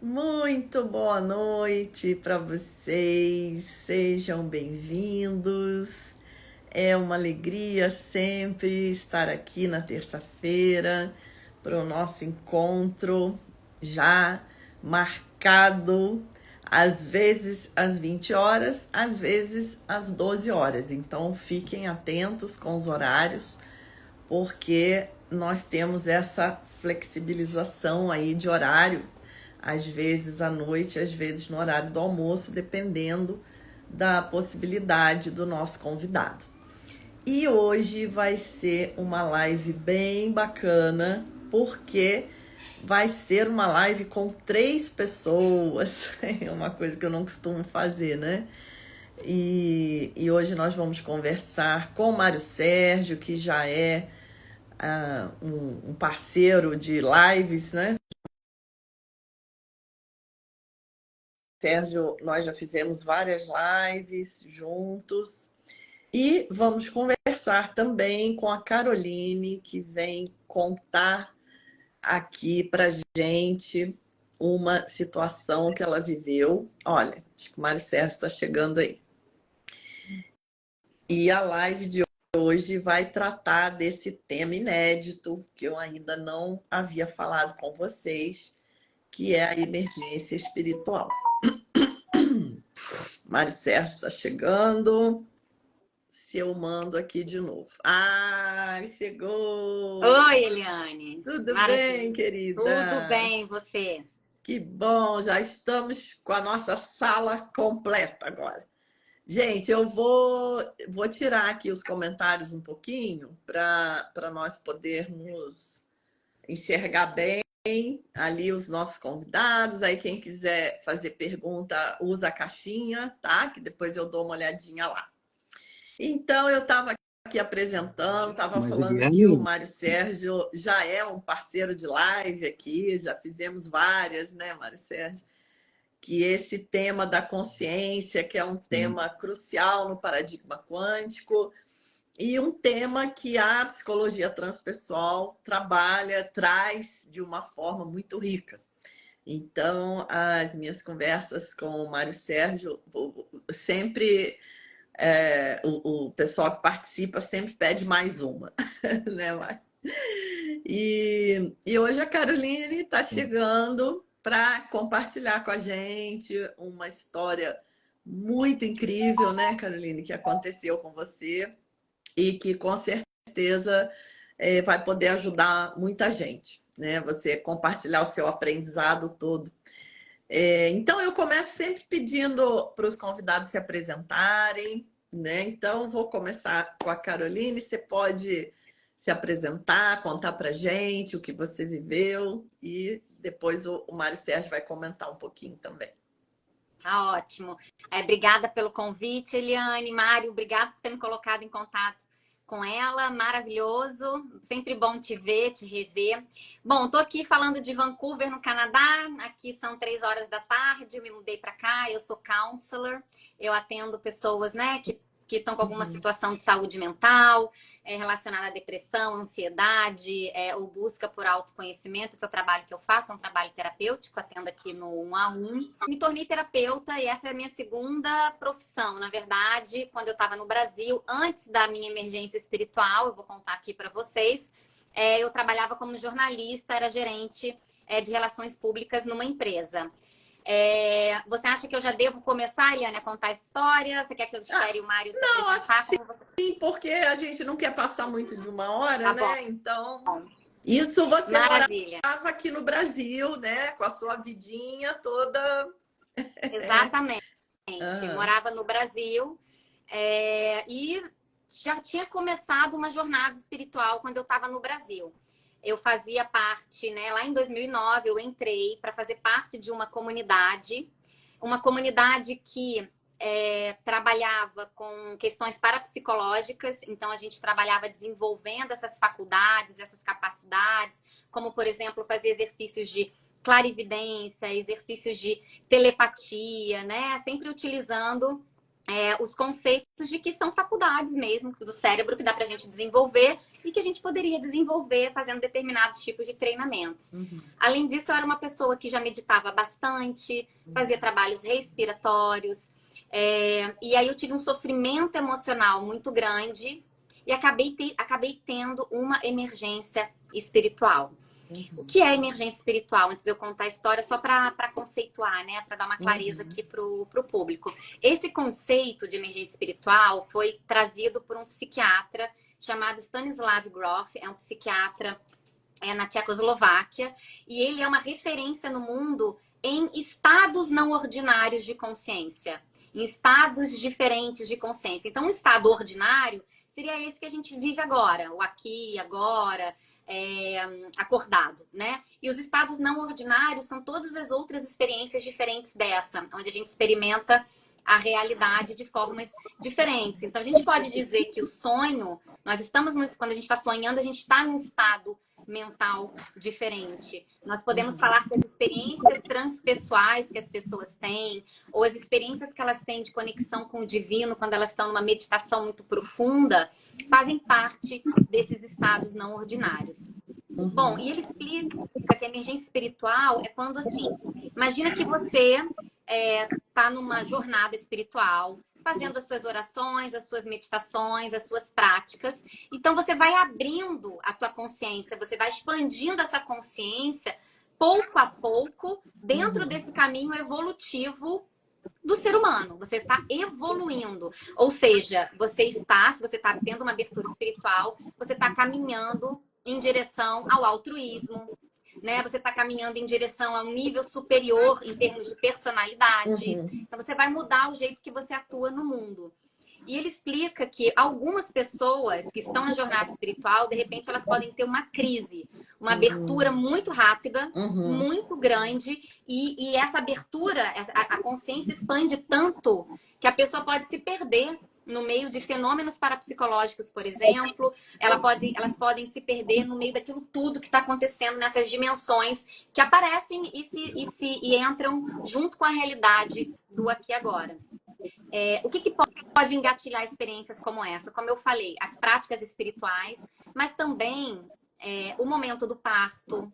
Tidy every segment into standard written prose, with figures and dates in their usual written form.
Muito boa noite para vocês, sejam bem-vindos. É uma alegria sempre estar aqui na terça-feira para o nosso encontro já marcado, às vezes às 20 horas, às vezes às 12 horas. Então fiquem atentos com os horários, porque nós temos essa flexibilização aí de horário, às vezes à noite, às vezes no horário do almoço, dependendo da possibilidade do nosso convidado. E hoje vai ser uma live bem bacana, porque vai ser uma live com 3 pessoas. É uma coisa que eu não costumo fazer, né? E hoje nós vamos conversar com o Mário Sérgio, que já é um parceiro de lives, né? Sérgio, nós já fizemos várias lives juntos. E vamos conversar também com a Caroline, que vem contar aqui para gente uma situação que ela viveu. Olha, acho que o Mário Sérgio está chegando aí. E a live de hoje vai tratar desse tema inédito que eu ainda não havia falado com vocês, que é a emergência espiritual. Mário Sérgio está chegando. Se eu mando aqui de novo. Ah, chegou! Oi, Eliane. Tudo bem, Maravilha. Tudo querida? bem, você? Que bom, já estamos com a nossa sala completa agora. Gente, vou tirar aqui os comentários um pouquinho para nós podermos enxergar bem ali os nossos convidados. Aí quem quiser fazer pergunta, usa a caixinha, tá? Que depois eu dou uma olhadinha lá. Então, eu estava aqui apresentando, estava falando que o Mariane, Mário Sérgio já é um parceiro de live aqui, já fizemos várias, né, Mário Sérgio? Que esse tema da consciência, que é um sim, tema crucial no paradigma quântico, e um tema que a psicologia transpessoal trabalha, traz de uma forma muito rica. Então, as minhas conversas com o Mário Sérgio sempre o pessoal que participa sempre pede mais uma, né, Mari? E hoje a Caroline está sim. chegando para compartilhar com a gente uma história muito incrível, né, Caroline, que aconteceu com você e que com certeza vai poder ajudar muita gente, né? Você compartilhar o seu aprendizado todo. Então, eu começo sempre pedindo para os convidados se apresentarem, né? Então, vou começar com a Caroline. Você pode se apresentar, contar para gente o que você viveu e depois o Mário Sérgio vai comentar um pouquinho também. Tá ótimo. Obrigada pelo convite, Eliane. Mário, obrigado por ter me colocado em contato com ela. Maravilhoso. Sempre bom te ver, te rever. Bom, tô aqui falando de Vancouver, no Canadá. Aqui são 3 horas da tarde. Eu me mudei para cá. Eu sou counselor. Eu atendo pessoas, né, que estão com alguma Uhum. situação de saúde mental, relacionada à depressão, ansiedade, ou busca por autoconhecimento. Esse é o trabalho que eu faço, é um trabalho terapêutico, atendo aqui no 1 a 1. Me tornei terapeuta e essa é a minha segunda profissão. Na verdade, quando eu estava no Brasil, antes da minha emergência espiritual, eu vou contar aqui para vocês, eu trabalhava como jornalista, era gerente de relações públicas numa empresa. Você acha que eu já devo começar, Eliane, a contar essa história? Você quer que eu Ah, espere o Mário se não, acho que apresentar? Como você... sim, porque a gente não quer passar muito de uma hora, Tá bom, né? Então, isso você maravilha. morava aqui no Brasil, né? Com a sua vidinha toda. Exatamente. Aham. Morava no Brasil e já tinha começado uma jornada espiritual quando eu estava no Brasil. Eu fazia parte, né? Lá em 2009 eu entrei para fazer parte de uma comunidade que trabalhava com questões parapsicológicas. Então a gente trabalhava desenvolvendo essas faculdades, essas capacidades, como por exemplo fazer exercícios de clarividência, exercícios de telepatia, né? Sempre utilizando os conceitos de que são faculdades mesmo do cérebro que dá pra gente desenvolver e que a gente poderia desenvolver fazendo determinados tipos de treinamentos. Além disso, eu era uma pessoa que já meditava bastante, fazia trabalhos respiratórios, e aí eu tive um sofrimento emocional muito grande e acabei tendo uma emergência espiritual. O que é emergência espiritual? Antes de eu contar a história, só para conceituar, né? Para dar uma clareza aqui para o público. Esse conceito de emergência espiritual foi trazido por um psiquiatra chamado Stanislav Grof. É um psiquiatra na Tchecoslováquia. E ele é uma referência no mundo em estados não ordinários de consciência. Em estados diferentes de consciência. Então, um estado ordinário seria esse que a gente vive agora. O aqui, agora... acordado, né? E os estados não ordinários são todas as outras experiências diferentes dessa, onde a gente experimenta a realidade de formas diferentes. Então, a gente pode dizer que o sonho, quando a gente está sonhando, a gente está num estado mental diferente. Nós podemos falar que as experiências transpessoais que as pessoas têm, ou as experiências que elas têm de conexão com o divino, quando elas estão numa meditação muito profunda, fazem parte desses estados não ordinários. Bom, e ele explica que a emergência espiritual é quando, assim, imagina que você está numa jornada espiritual, fazendo as suas orações, as suas meditações, as suas práticas. Então, você vai abrindo a tua consciência, você vai expandindo essa consciência pouco a pouco dentro desse caminho evolutivo do ser humano. Você está evoluindo. Ou seja, se você está tendo uma abertura espiritual, você está caminhando em direção ao altruísmo, né? Você está caminhando em direção a um nível superior em termos de personalidade. Então, você vai mudar o jeito que você atua no mundo. E ele explica que algumas pessoas que estão na jornada espiritual, de repente, elas podem ter uma crise, uma abertura muito rápida, muito grande, e essa abertura, a consciência expande tanto que a pessoa pode se perder no meio de fenômenos parapsicológicos, por exemplo. Elas podem se perder no meio daquilo tudo que está acontecendo nessas dimensões que aparecem e entram junto com a realidade do aqui e agora. O que pode engatilhar experiências como essa? Como eu falei, as práticas espirituais, mas também o momento do parto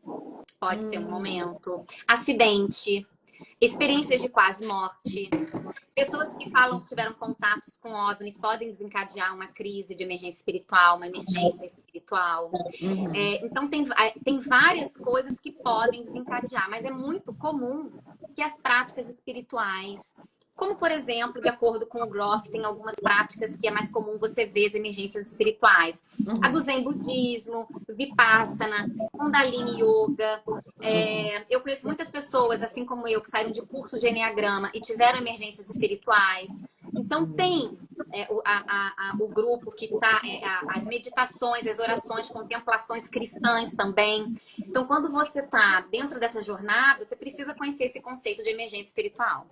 pode ser um momento, acidente, experiências de quase morte. Pessoas que falam que tiveram contatos com OVNIs podem desencadear uma crise de emergência espiritual, uma emergência espiritual. Então, tem várias coisas que podem desencadear, mas é muito comum que as práticas espirituais, como, por exemplo, de acordo com o Grof, tem algumas práticas que é mais comum você ver as emergências espirituais. A do Zen Budismo, Vipassana, Kundalini Yoga. Eu conheço muitas pessoas, assim como eu, que saíram de curso de Enneagrama e tiveram emergências espirituais. Então, tem o grupo que está... as meditações, as orações, contemplações cristãs também. Então, quando você está dentro dessa jornada, você precisa conhecer esse conceito de emergência espiritual.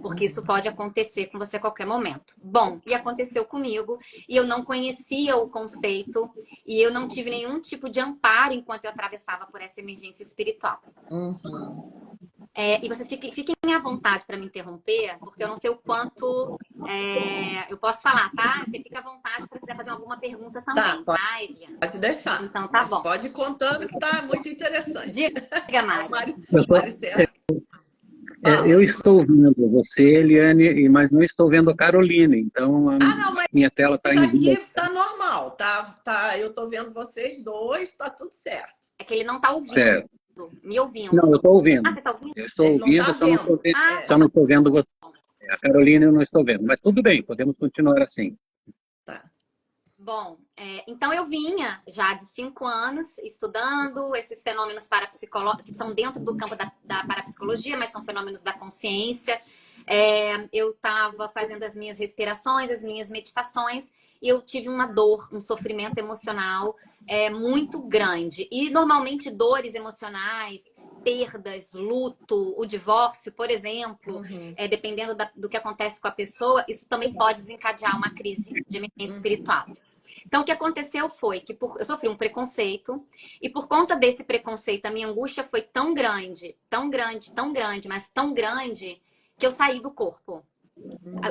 Porque isso pode acontecer com você a qualquer momento. Bom, e aconteceu comigo, e eu não conhecia o conceito, e eu não tive nenhum tipo de amparo enquanto eu atravessava por essa emergência espiritual. E você fiquem à vontade para me interromper, porque eu não sei o quanto eu posso falar, tá? Você fica à vontade para quiser fazer alguma pergunta também, tá, Eliana? Pode deixar. Então tá bom. Pode ir contando que tá muito interessante. Diga, Mari. Eu estou vendo você, Eliane, mas não estou vendo a Caroline, então minha tela está em aqui tá normal, tá? Eu estou vendo vocês dois, tá tudo certo. É que ele não tá ouvindo. Certo. Me ouvindo. Não, eu estou ouvindo. Ah, você está ouvindo? Eu estou ouvindo, só não estou vendo você. A Caroline eu não estou vendo, mas tudo bem, podemos continuar assim. Tá. Bom, então eu vinha já de 5 anos estudando esses fenômenos parapsicológicos, que são dentro do campo da parapsicologia, mas são fenômenos da consciência. Eu estava fazendo as minhas respirações, as minhas meditações, e eu tive uma dor, um sofrimento emocional muito grande. E normalmente dores emocionais, perdas, luto, o divórcio, por exemplo, dependendo do que acontece com a pessoa, isso também pode desencadear uma crise de emergência espiritual. Então, o que aconteceu foi que eu sofri um preconceito, e por conta desse preconceito, a minha angústia foi tão grande, mas tão grande, que eu saí do corpo.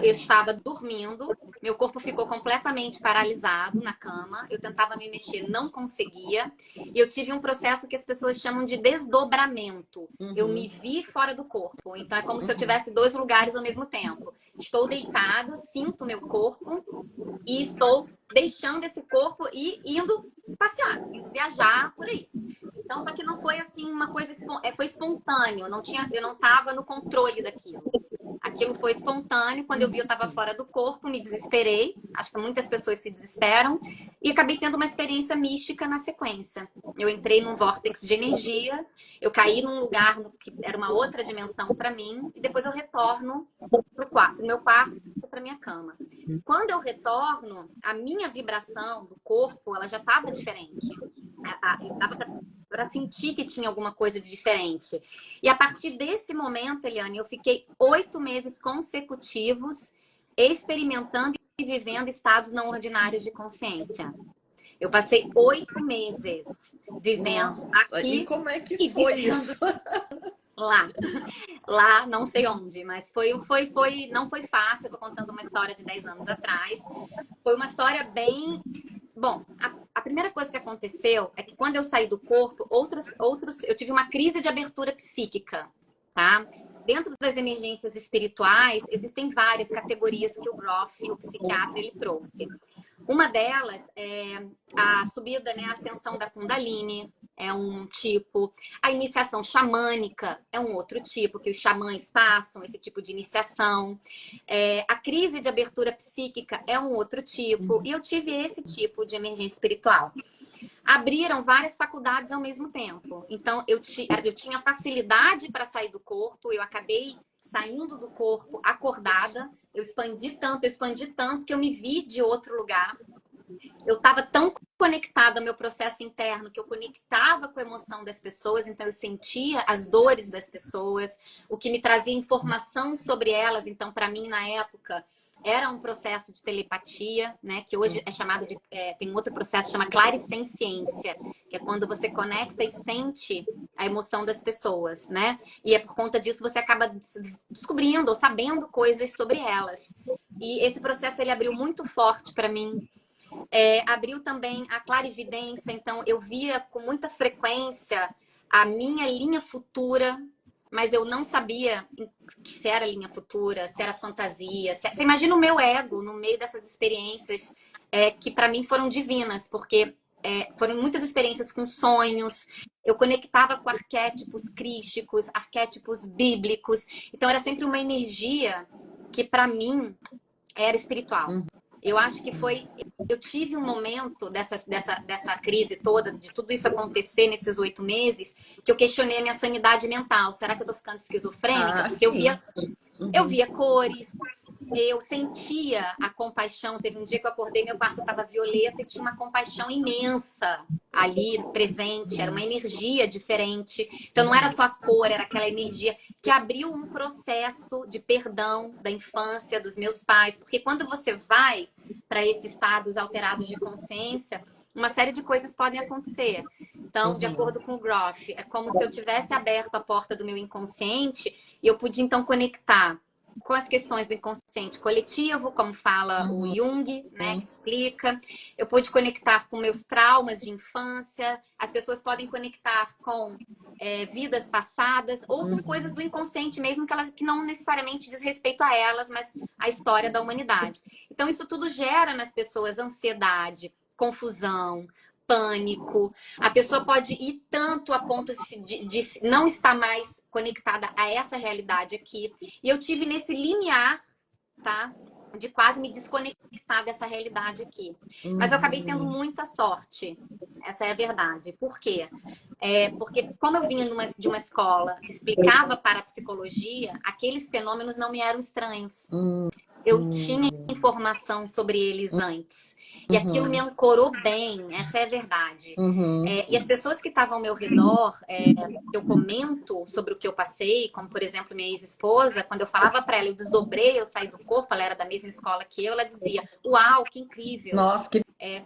Eu estava dormindo, meu corpo ficou completamente paralisado na cama, eu tentava me mexer, não conseguia, e eu tive um processo que as pessoas chamam de desdobramento. Eu me vi fora do corpo, então é como se eu tivesse dois lugares ao mesmo tempo. Estou deitada, sinto meu corpo e estou deixando esse corpo e indo passear, indo viajar por aí. Então, só que não foi assim uma coisa, foi espontâneo, eu não estava no controle daquilo. Aquilo foi espontâneo. Quando eu vi, eu estava fora do corpo, me desesperei. Acho que muitas pessoas se desesperam. E acabei tendo uma experiência mística na sequência. Eu entrei num vórtice de energia, eu caí num lugar que era uma outra dimensão para mim, e depois eu retorno para o meu quarto, para minha cama. Quando eu retorno, a minha vibração do corpo, ela já estava diferente. Eu estava para sentir que tinha alguma coisa de diferente. E a partir desse momento, Eliane, eu fiquei 8 meses consecutivos experimentando e vivendo estados não ordinários de consciência. Eu passei 8 meses vivendo aqui. E como é que foi isso? Lá, não sei onde, mas não foi fácil. Eu tô contando uma história de 10 anos atrás. Foi uma história bem... Bom, a primeira coisa que aconteceu é que quando eu saí do corpo, eu tive uma crise de abertura psíquica, tá? Dentro das emergências espirituais, existem várias categorias que o Grof, o psiquiatra, ele trouxe. Uma delas é a subida, né, a ascensão da Kundalini, é um tipo. A iniciação xamânica é um outro tipo, que os xamãs passam, esse tipo de iniciação. A crise de abertura psíquica é um outro tipo. E eu tive esse tipo de emergência espiritual. Abriram várias faculdades ao mesmo tempo. Então, eu tinha facilidade para sair do corpo, eu acabei saindo do corpo acordada. Eu expandi tanto, que eu me vi de outro lugar. Eu estava tão conectada ao meu processo interno que eu conectava com a emoção das pessoas, então eu sentia as dores das pessoas, o que me trazia informação sobre elas. Então, para mim, na época, era um processo de telepatia, né? Que hoje é chamado de... tem um outro processo que chama clarissenciência, que é quando você conecta e sente a emoção das pessoas, né? E é por conta disso você acaba descobrindo ou sabendo coisas sobre elas. E esse processo, ele abriu muito forte para mim. Abriu também a clarividência, então eu via com muita frequência a minha linha futura, mas eu não sabia se era linha futura, se era fantasia. Você imagina o meu ego no meio dessas experiências que para mim foram divinas, porque foram muitas experiências com sonhos, eu conectava com arquétipos crísticos, arquétipos bíblicos, então era sempre uma energia que para mim era espiritual. Eu acho que eu tive um momento dessa crise toda, de tudo isso acontecer nesses 8 meses, que eu questionei a minha sanidade mental. Será que eu tô ficando esquizofrênica? Porque eu via cores, eu sentia a compaixão. Teve um dia que eu acordei, meu quarto estava violeta e tinha uma compaixão imensa ali presente, era uma energia diferente. Então não era só a cor, era aquela energia que abriu um processo de perdão da infância dos meus pais, porque quando você vai para esses estados alterados de consciência, uma série de coisas podem acontecer. Então, de acordo com o Grof, é como se eu tivesse aberto a porta do meu inconsciente e eu pude então conectar com as questões do inconsciente coletivo, como fala o Jung, né, que explica. Eu pude conectar com meus traumas de infância. As pessoas podem conectar com vidas passadas ou com coisas do inconsciente mesmo, que não necessariamente diz respeito a elas, mas a história da humanidade. Então, isso tudo gera nas pessoas ansiedade, confusão, pânico. A pessoa pode ir tanto a ponto de não estar mais conectada a essa realidade aqui. E eu tive nesse limiar, tá? De quase me desconectar dessa realidade aqui. Mas eu acabei tendo muita sorte. Essa é a verdade. Por quê? Porque como eu vinha de uma escola que explicava para a psicologia, aqueles fenômenos não me eram estranhos. Eu tinha informação sobre eles antes. E aquilo me ancorou bem, essa é a verdade. E as pessoas que estavam ao meu redor, eu comento sobre o que eu passei, como, por exemplo, minha ex-esposa, quando eu falava para ela, eu desdobrei, eu saí do corpo, ela era da mesma escola que eu, ela dizia, uau, que incrível. Nossa, que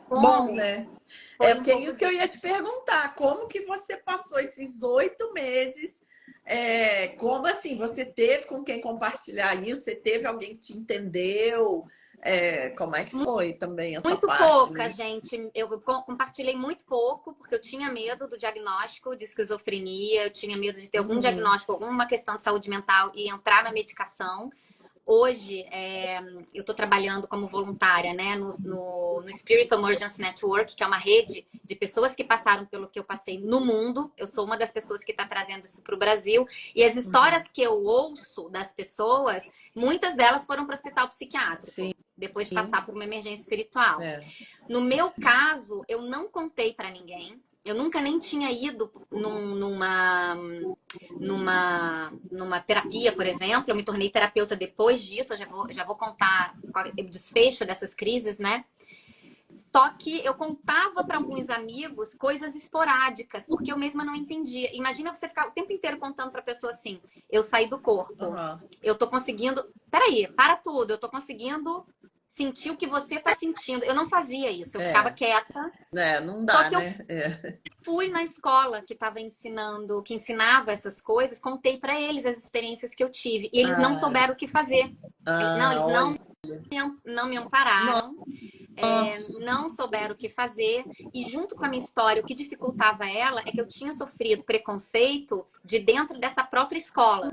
bom, né? Porque é isso que eu ia te perguntar, como que você passou esses 8 meses Como assim? Você teve com quem compartilhar isso? Você teve alguém que te entendeu? Como é que foi também essa Muito parte, pouca, né? gente. Eu compartilhei muito pouco, porque eu tinha medo do diagnóstico de esquizofrenia, eu tinha medo de ter algum Uhum. diagnóstico, alguma questão de saúde mental e entrar na medicação. Hoje, eu estou trabalhando como voluntária, né, no Spirit Emergency Network, que é uma rede de pessoas que passaram pelo que eu passei no mundo. Eu sou uma das pessoas que está trazendo isso para o Brasil. E as histórias que eu ouço das pessoas, muitas delas foram para o hospital psiquiátrico, Sim, depois de sim. passar por uma emergência espiritual. No meu caso, eu não contei para ninguém. Eu nunca nem tinha ido numa terapia, por exemplo. Eu me tornei terapeuta depois disso. Eu já vou contar o desfecho dessas crises, né? Só que eu contava para alguns amigos coisas esporádicas, porque eu mesma não entendia. Imagina você ficar o tempo inteiro contando para a pessoa assim: eu saí do corpo, eu tô conseguindo. Peraí, para tudo, eu tô conseguindo sentir o que você tá sentindo. Eu não fazia isso, eu ficava quieta. Não Só dá, que eu né? fui na escola que estava ensinando, que ensinava essas coisas, contei para eles as experiências que eu tive. E eles não souberam o que fazer. Não, eles Olha. não me ampararam. Nossa. Não souberam o que fazer. E junto com a minha história, o que dificultava ela é que eu tinha sofrido preconceito de dentro dessa própria escola.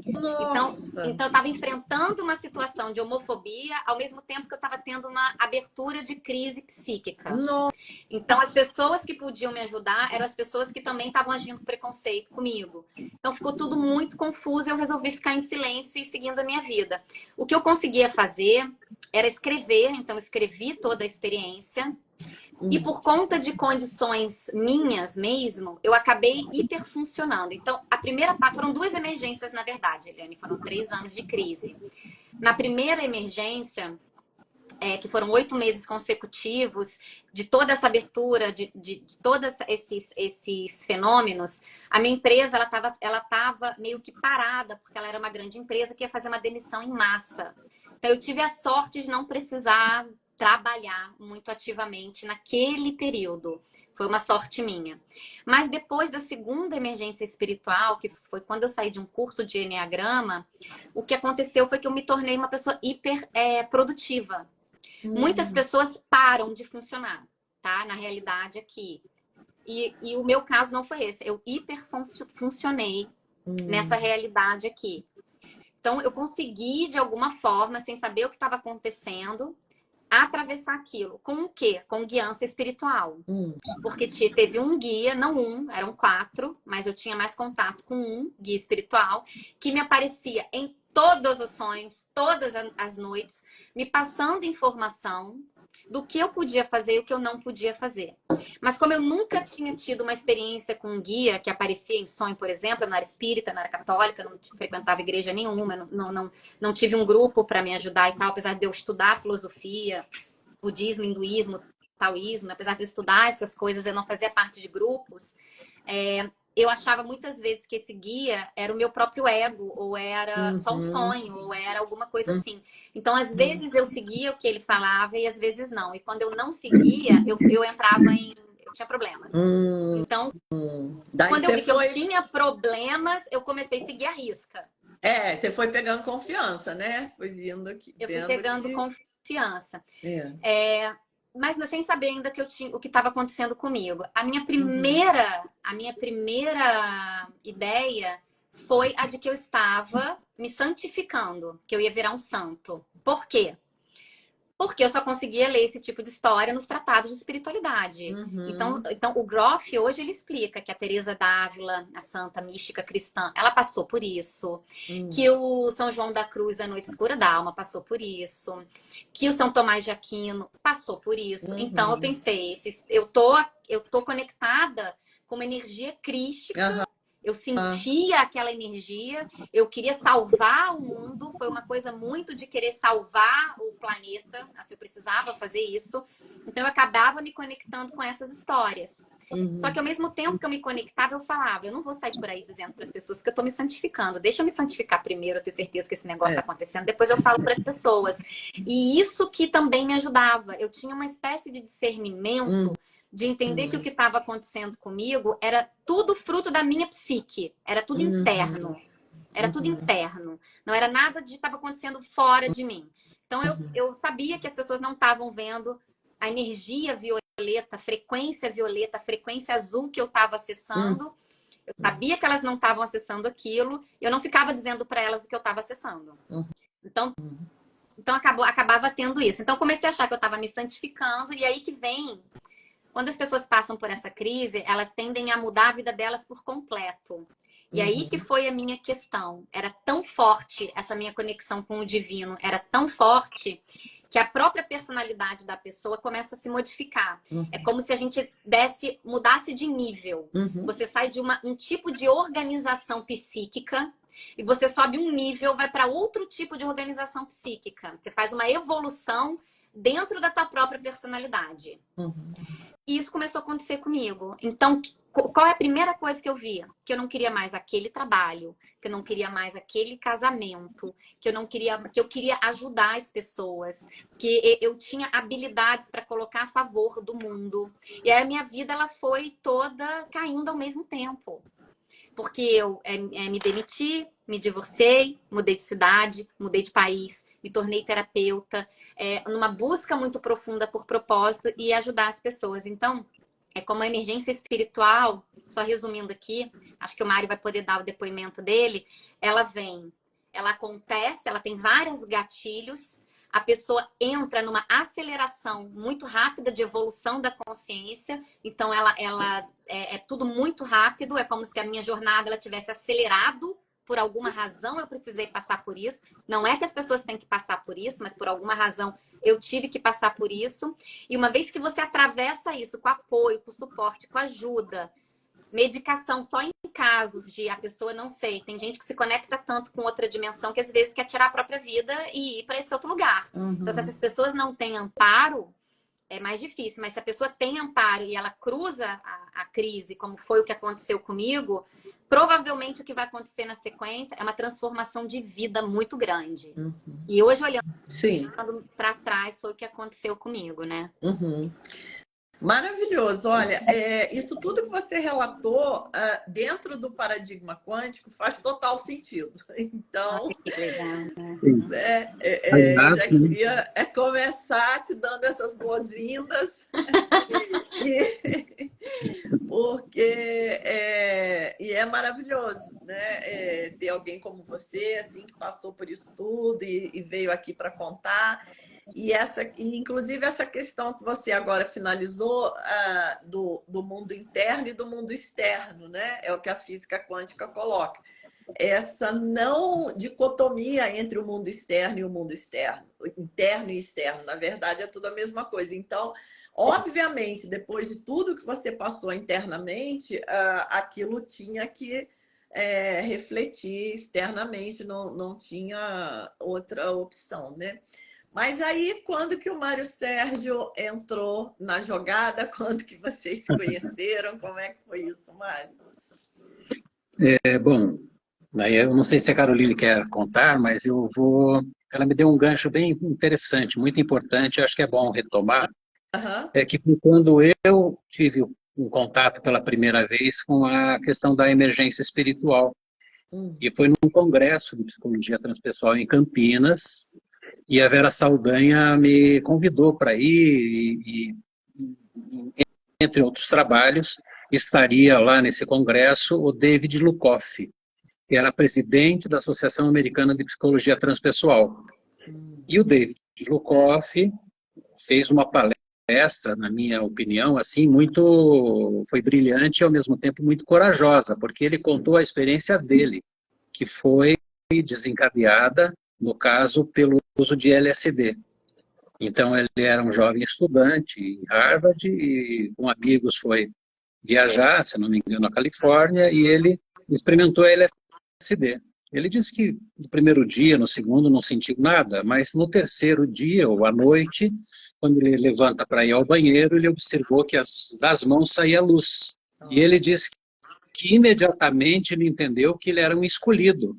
Então eu estava enfrentando uma situação de homofobia ao mesmo tempo que eu estava tendo uma abertura de crise psíquica. Nossa. Então, as pessoas que podiam me ajudar eram as pessoas que também estavam agindo com preconceito comigo. Então, ficou tudo muito confuso e eu resolvi ficar em silêncio e seguindo a minha vida. O que eu conseguia fazer era escrever, então escrevi toda a experiência. E por conta de condições minhas mesmo, eu acabei hiperfuncionando. Então, a primeira parte, foram 2 emergências, na verdade, Eliane, foram 3 anos de crise. Na primeira emergência, que foram 8 meses consecutivos, de toda essa abertura, de todos esses fenômenos, a minha empresa ela tava meio que parada, porque ela era uma grande empresa que ia fazer uma demissão em massa. Então, eu tive a sorte de não precisar trabalhar muito ativamente naquele período. Foi uma sorte minha. Mas depois da segunda emergência espiritual, que foi quando eu saí de um curso de Enneagrama, o que aconteceu foi que eu me tornei uma pessoa hiper produtiva. Muitas pessoas param de funcionar, tá? Na realidade aqui. E o meu caso não foi esse. Eu hiperfuncionei nessa realidade aqui. Então, eu consegui, de alguma forma, sem saber o que estava acontecendo, atravessar aquilo. Com o quê? Com guiança espiritual. Porque teve um guia, não um, eram 4, mas eu tinha mais contato com um guia espiritual, que me aparecia em todos os sonhos, todas as noites, me passando informação do que eu podia fazer e o que eu não podia fazer. Mas como eu nunca tinha tido uma experiência com um guia que aparecia em sonho, por exemplo, eu não era espírita, não era católica, não frequentava igreja nenhuma, não tive um grupo para me ajudar e tal, apesar de eu estudar filosofia, budismo, hinduísmo, taoísmo, apesar de eu estudar essas coisas, eu não fazia parte de grupos. Eu achava muitas vezes que esse guia era o meu próprio ego, ou era só um sonho, ou era alguma coisa assim. Então, às vezes eu seguia o que ele falava e às vezes não. E quando eu não seguia, eu entrava eu tinha problemas. Então, quando eu vi que eu tinha problemas, eu comecei a seguir a risca. Você foi pegando confiança, né? Foi vindo aqui. Eu fui pegando confiança. Mas sem saber ainda o que estava acontecendo comigo. A minha primeira ideia foi a de que eu estava me santificando, que eu ia virar um santo. Por quê? Porque eu só conseguia ler esse tipo de história nos tratados de espiritualidade. Então, o Groff, hoje, ele explica que a Teresa d'Ávila, a santa mística cristã, ela passou por isso. Que o São João da Cruz, da Noite Escura da Alma, passou por isso. Que o São Tomás de Aquino passou por isso. Então, eu pensei, eu tô conectada com uma energia crística. Eu sentia aquela energia, eu queria salvar o mundo, foi uma coisa muito de querer salvar o planeta, assim, eu precisava fazer isso. Então, eu acabava me conectando com essas histórias. Só que ao mesmo tempo que eu me conectava, eu falava, eu não vou sair por aí dizendo para as pessoas que eu estou me santificando. Deixa eu me santificar primeiro, eu ter certeza que esse negócio está acontecendo, depois eu falo para as pessoas. E isso que também me ajudava. Eu tinha uma espécie de discernimento de entender que o que estava acontecendo comigo era tudo fruto da minha psique, era tudo interno. Era tudo interno. Não era nada de estava acontecendo fora de mim. Então, eu sabia que as pessoas não estavam vendo a energia violeta, a frequência azul que eu estava acessando. Eu sabia que elas não estavam acessando aquilo. Eu não ficava dizendo para elas o que eu estava acessando. Então acabava tendo isso. Então, eu comecei a achar que eu estava me santificando. E aí que vem... Quando as pessoas passam por essa crise, elas tendem a mudar a vida delas por completo. E aí que foi a minha questão. Era tão forte essa minha conexão com o divino, era tão forte que a própria personalidade da pessoa começa a se modificar. É como se a gente mudasse de nível. Você sai de um tipo de organização psíquica e você sobe um nível, vai para outro tipo de organização psíquica. Você faz uma evolução dentro da tua própria personalidade. E isso começou a acontecer comigo. Então, qual é a primeira coisa que eu via? Que eu não queria mais aquele trabalho, que eu não queria mais aquele casamento, que eu queria ajudar as pessoas, que eu tinha habilidades para colocar a favor do mundo. E aí a minha vida ela foi toda caindo ao mesmo tempo. Porque eu me demiti, me divorciei, mudei de cidade, mudei de país, me tornei terapeuta, numa busca muito profunda por propósito e ajudar as pessoas. Então, é como a emergência espiritual, só resumindo aqui, acho que o Mário vai poder dar o depoimento dele, ela acontece, ela tem vários gatilhos, a pessoa entra numa aceleração muito rápida de evolução da consciência, então é tudo muito rápido, é como se a minha jornada ela tivesse acelerado. Por alguma razão eu precisei passar por isso. Não é que as pessoas têm que passar por isso, mas por alguma razão eu tive que passar por isso. E uma vez que você atravessa isso com apoio, com suporte, com ajuda, medicação só em casos de a pessoa não sei. Tem gente que se conecta tanto com outra dimensão que às vezes quer tirar a própria vida e ir para esse outro lugar. Então, se essas pessoas não têm amparo, é mais difícil. Mas se a pessoa tem amparo e ela cruza a crise, como foi o que aconteceu comigo, provavelmente o que vai acontecer na sequência é uma transformação de vida muito grande. E hoje, olhando para trás, foi o que aconteceu comigo, né? Maravilhoso. Olha, isso tudo que você relatou dentro do paradigma quântico faz total sentido. Então, que legal, já queria começar te dando essas boas-vindas, porque é maravilhoso, né? Ter alguém como você, assim, que passou por isso tudo e veio aqui para contar. E inclusive essa questão que você agora finalizou do mundo interno e do mundo externo, né? É o que a física quântica coloca. Essa não dicotomia entre o mundo externo e o mundo externo, interno e externo. Na verdade, é tudo a mesma coisa. Então, obviamente, depois de tudo que você passou internamente, aquilo tinha que refletir externamente, não tinha outra opção, né? Mas aí, quando que o Mário Sérgio entrou na jogada? Quando que vocês se conheceram? Como é que foi isso, Mário? Bom, eu não sei se a Caroline quer contar, mas ela me deu um gancho bem interessante, muito importante, acho que é bom retomar. É que quando eu tive um contato pela primeira vez com a questão da emergência espiritual, e foi num congresso de psicologia transpessoal em Campinas, e a Vera Saldanha me convidou para ir e, entre outros trabalhos, estaria lá nesse congresso o David Lukoff, que era presidente da Associação Americana de Psicologia Transpessoal. E o David Lukoff fez uma palestra, na minha opinião, assim, foi brilhante e ao mesmo tempo muito corajosa, porque ele contou a experiência dele, que foi desencadeada, no caso, pelo uso de LSD. Então, ele era um jovem estudante em Harvard e com amigos foi viajar, se não me engano, na Califórnia, e ele experimentou a LSD. Ele disse que no primeiro dia, no segundo, não sentiu nada, mas no terceiro dia ou à noite, quando ele levanta para ir ao banheiro, ele observou que das mãos saía luz. E ele disse que imediatamente ele entendeu que ele era um escolhido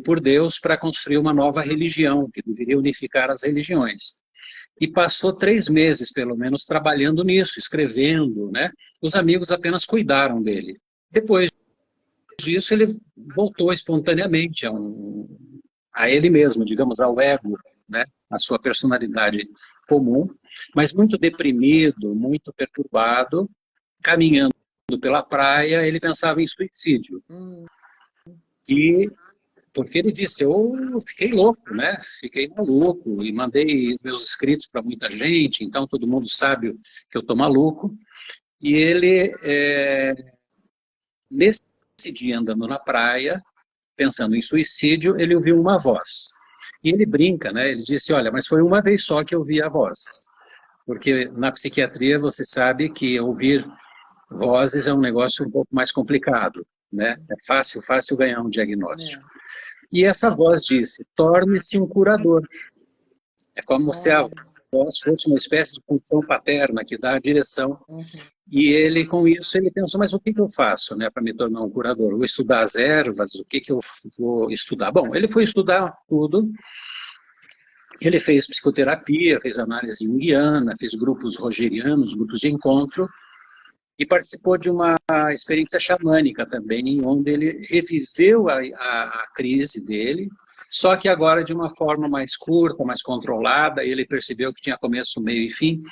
por Deus para construir uma nova religião, que deveria unificar as religiões. e passou 3 meses, pelo menos, trabalhando nisso, escrevendo, né? Os amigos apenas cuidaram dele. Depois disso, ele voltou espontaneamente a ele mesmo, digamos, ao ego, né? A sua personalidade comum, mas muito deprimido, muito perturbado, caminhando pela praia, ele pensava em suicídio. E porque ele disse, eu fiquei louco, né? Fiquei maluco e mandei meus escritos para muita gente, então todo mundo sabe que eu estou maluco. E ele, nesse dia andando na praia, pensando em suicídio, ele ouviu uma voz. E ele brinca, né? Ele disse, olha, mas foi uma vez só que eu ouvi a voz. Porque na psiquiatria você sabe que ouvir vozes é um negócio um pouco mais complicado, né? É fácil ganhar um diagnóstico. E essa voz disse, torne-se um curador. É como se a voz fosse uma espécie de função paterna que dá a direção. E ele, com isso, ele pensou, mas o que eu faço, né, para me tornar um curador? Vou estudar as ervas, o que eu vou estudar? Bom, ele foi estudar tudo. Ele fez psicoterapia, fez análise junguiana, fez grupos rogerianos, grupos de encontro, e participou de uma experiência xamânica também, onde ele reviveu a crise dele, só que agora de uma forma mais curta, mais controlada. Ele percebeu que tinha começo, meio e fim.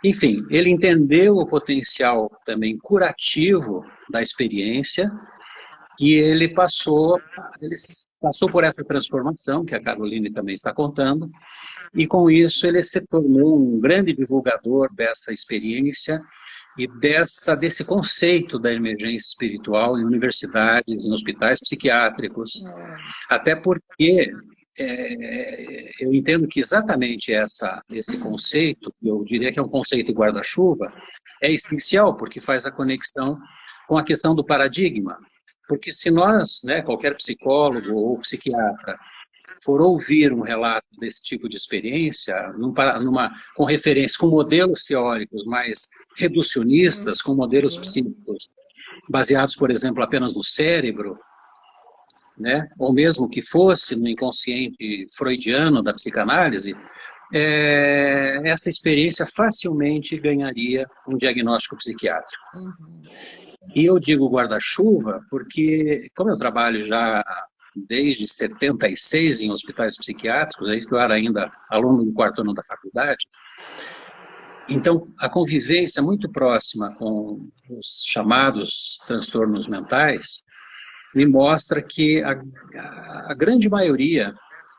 Enfim, ele entendeu o potencial também curativo da experiência e ele passou por essa transformação, que a Caroline também está contando, e com isso ele se tornou um grande divulgador dessa experiência e desse conceito da emergência espiritual em universidades, em hospitais psiquiátricos. Até porque eu entendo que exatamente esse conceito, eu diria que é um conceito guarda-chuva, é essencial, porque faz a conexão com a questão do paradigma. Porque se nós, né, qualquer psicólogo ou psiquiatra, for ouvir um relato desse tipo de experiência, com referência, com modelos teóricos mais reducionistas, com modelos psíquicos baseados, por exemplo, apenas no cérebro, né, ou mesmo que fosse no inconsciente freudiano da psicanálise, essa experiência facilmente ganharia um diagnóstico psiquiátrico. E eu digo guarda-chuva porque, como eu trabalho já desde 76 em hospitais psiquiátricos, desde que eu era ainda aluno do 4º ano da faculdade, então a convivência muito próxima com os chamados transtornos mentais me mostra que a grande maioria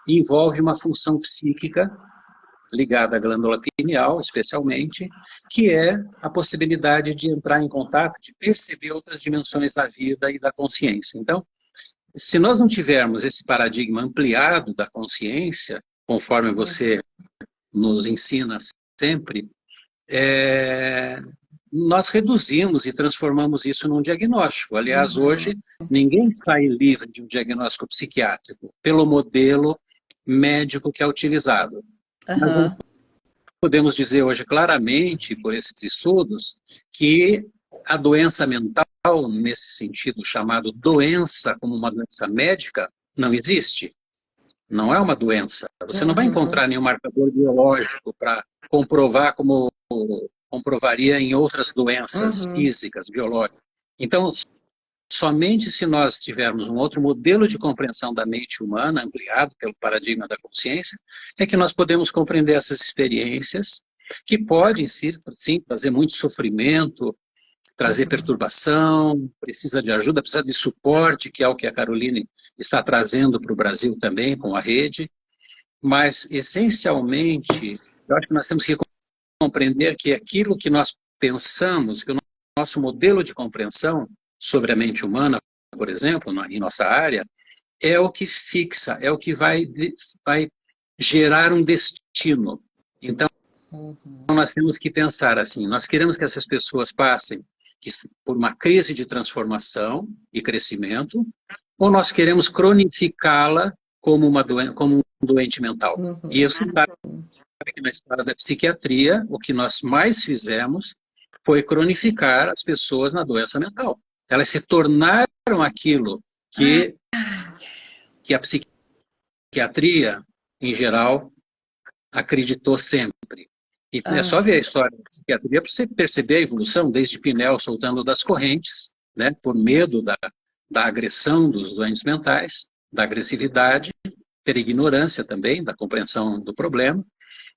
envolve uma função psíquica ligada à glândula pineal, especialmente, que é a possibilidade de entrar em contato, de perceber outras dimensões da vida e da consciência. Então, se nós não tivermos esse paradigma ampliado da consciência, conforme você nos ensina sempre, nós reduzimos e transformamos isso num diagnóstico. Aliás, hoje, ninguém sai livre de um diagnóstico psiquiátrico pelo modelo médico que é utilizado. Mas podemos dizer hoje claramente, por esses estudos, que a doença mental, nesse sentido chamado doença como uma doença médica, não existe. Não é uma doença. Você não vai encontrar nenhum marcador biológico para comprovar como comprovaria em outras doenças físicas, biológicas. Então, somente se nós tivermos um outro modelo de compreensão da mente humana, ampliado pelo paradigma da consciência, é que nós podemos compreender essas experiências, que podem, sim, trazer muito sofrimento, trazer perturbação, precisa de ajuda, precisa de suporte, que é o que a Caroline está trazendo para o Brasil também, com a rede. Mas, essencialmente, eu acho que nós temos que compreender que aquilo que nós pensamos, que o nosso modelo de compreensão sobre a mente humana, por exemplo, em nossa área, é o que fixa, é o que vai gerar um destino. Então, nós temos que pensar assim, nós queremos que essas pessoas passem por uma crise de transformação e crescimento, ou nós queremos cronificá-la como um doente mental. E você sabe que na história da psiquiatria, o que nós mais fizemos foi cronificar as pessoas na doença mental. Elas se tornaram aquilo que a psiquiatria, em geral, acreditou sempre. E é só ver a história da psiquiatria para você perceber a evolução, desde Pinel soltando das correntes, né, por medo da agressão dos doentes mentais, da agressividade, ter ignorância também, da compreensão do problema,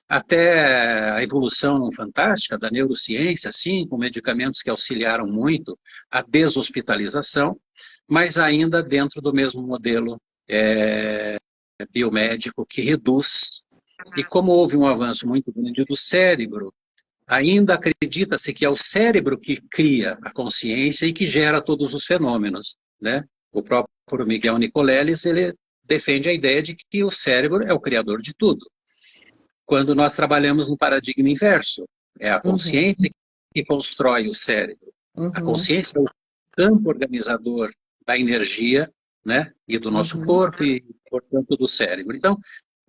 até a evolução fantástica da neurociência, sim, com medicamentos que auxiliaram muito a deshospitalização, mas ainda dentro do mesmo modelo biomédico que reduz. E como houve um avanço muito grande do cérebro, ainda acredita-se que é o cérebro que cria a consciência e que gera todos os fenômenos, né? O próprio Miguel Nicoleles, ele defende a ideia de que o cérebro é o criador de tudo. Quando nós trabalhamos no paradigma inverso, é a consciência que constrói o cérebro. A consciência é o campo organizador da energia, né? E do nosso corpo e, portanto, do cérebro. Então,